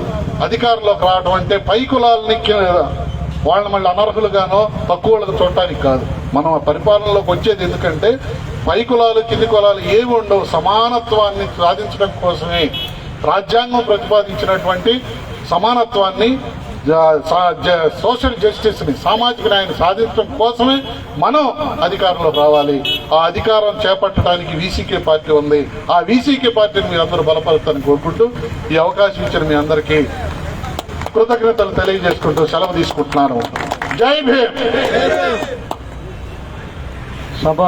అధికారంలోకి రావడం అంటే పై కులాలని వాళ్ళని మళ్ళీ అనర్హులుగానో తక్కువ వాళ్ళకి చూడటానికి కాదు. మనం ఆ పరిపాలనలోకి వచ్చేది ఎందుకంటే పై కులాలు కింది కులాలు ఏవి ఉండవు, సమానత్వాన్ని సాధించడం కోసమే. రాజ్యాంగం ప్రతిపాదించినటువంటి సమానత్వాన్ని, సోషల్ జస్టిస్ ని, సామాజిక న్యాయాన్ని సాధించడం కోసమే మనం అధికారంలోకి రావాలి. ఆ అధికారం చేపట్టడానికి వీసీకే పార్టీ ఉంది. ఆ వీసీకే పార్టీని మీరు అందరూ బలపరుస్తారని కోరుకుంటూ ఈ అవకాశం ఇచ్చిన మీ అందరికీ కృతజ్ఞతలు తెలియజేసుకుంటూ సెలవు తీసుకుంటున్నాను. జై భీమ్. సభ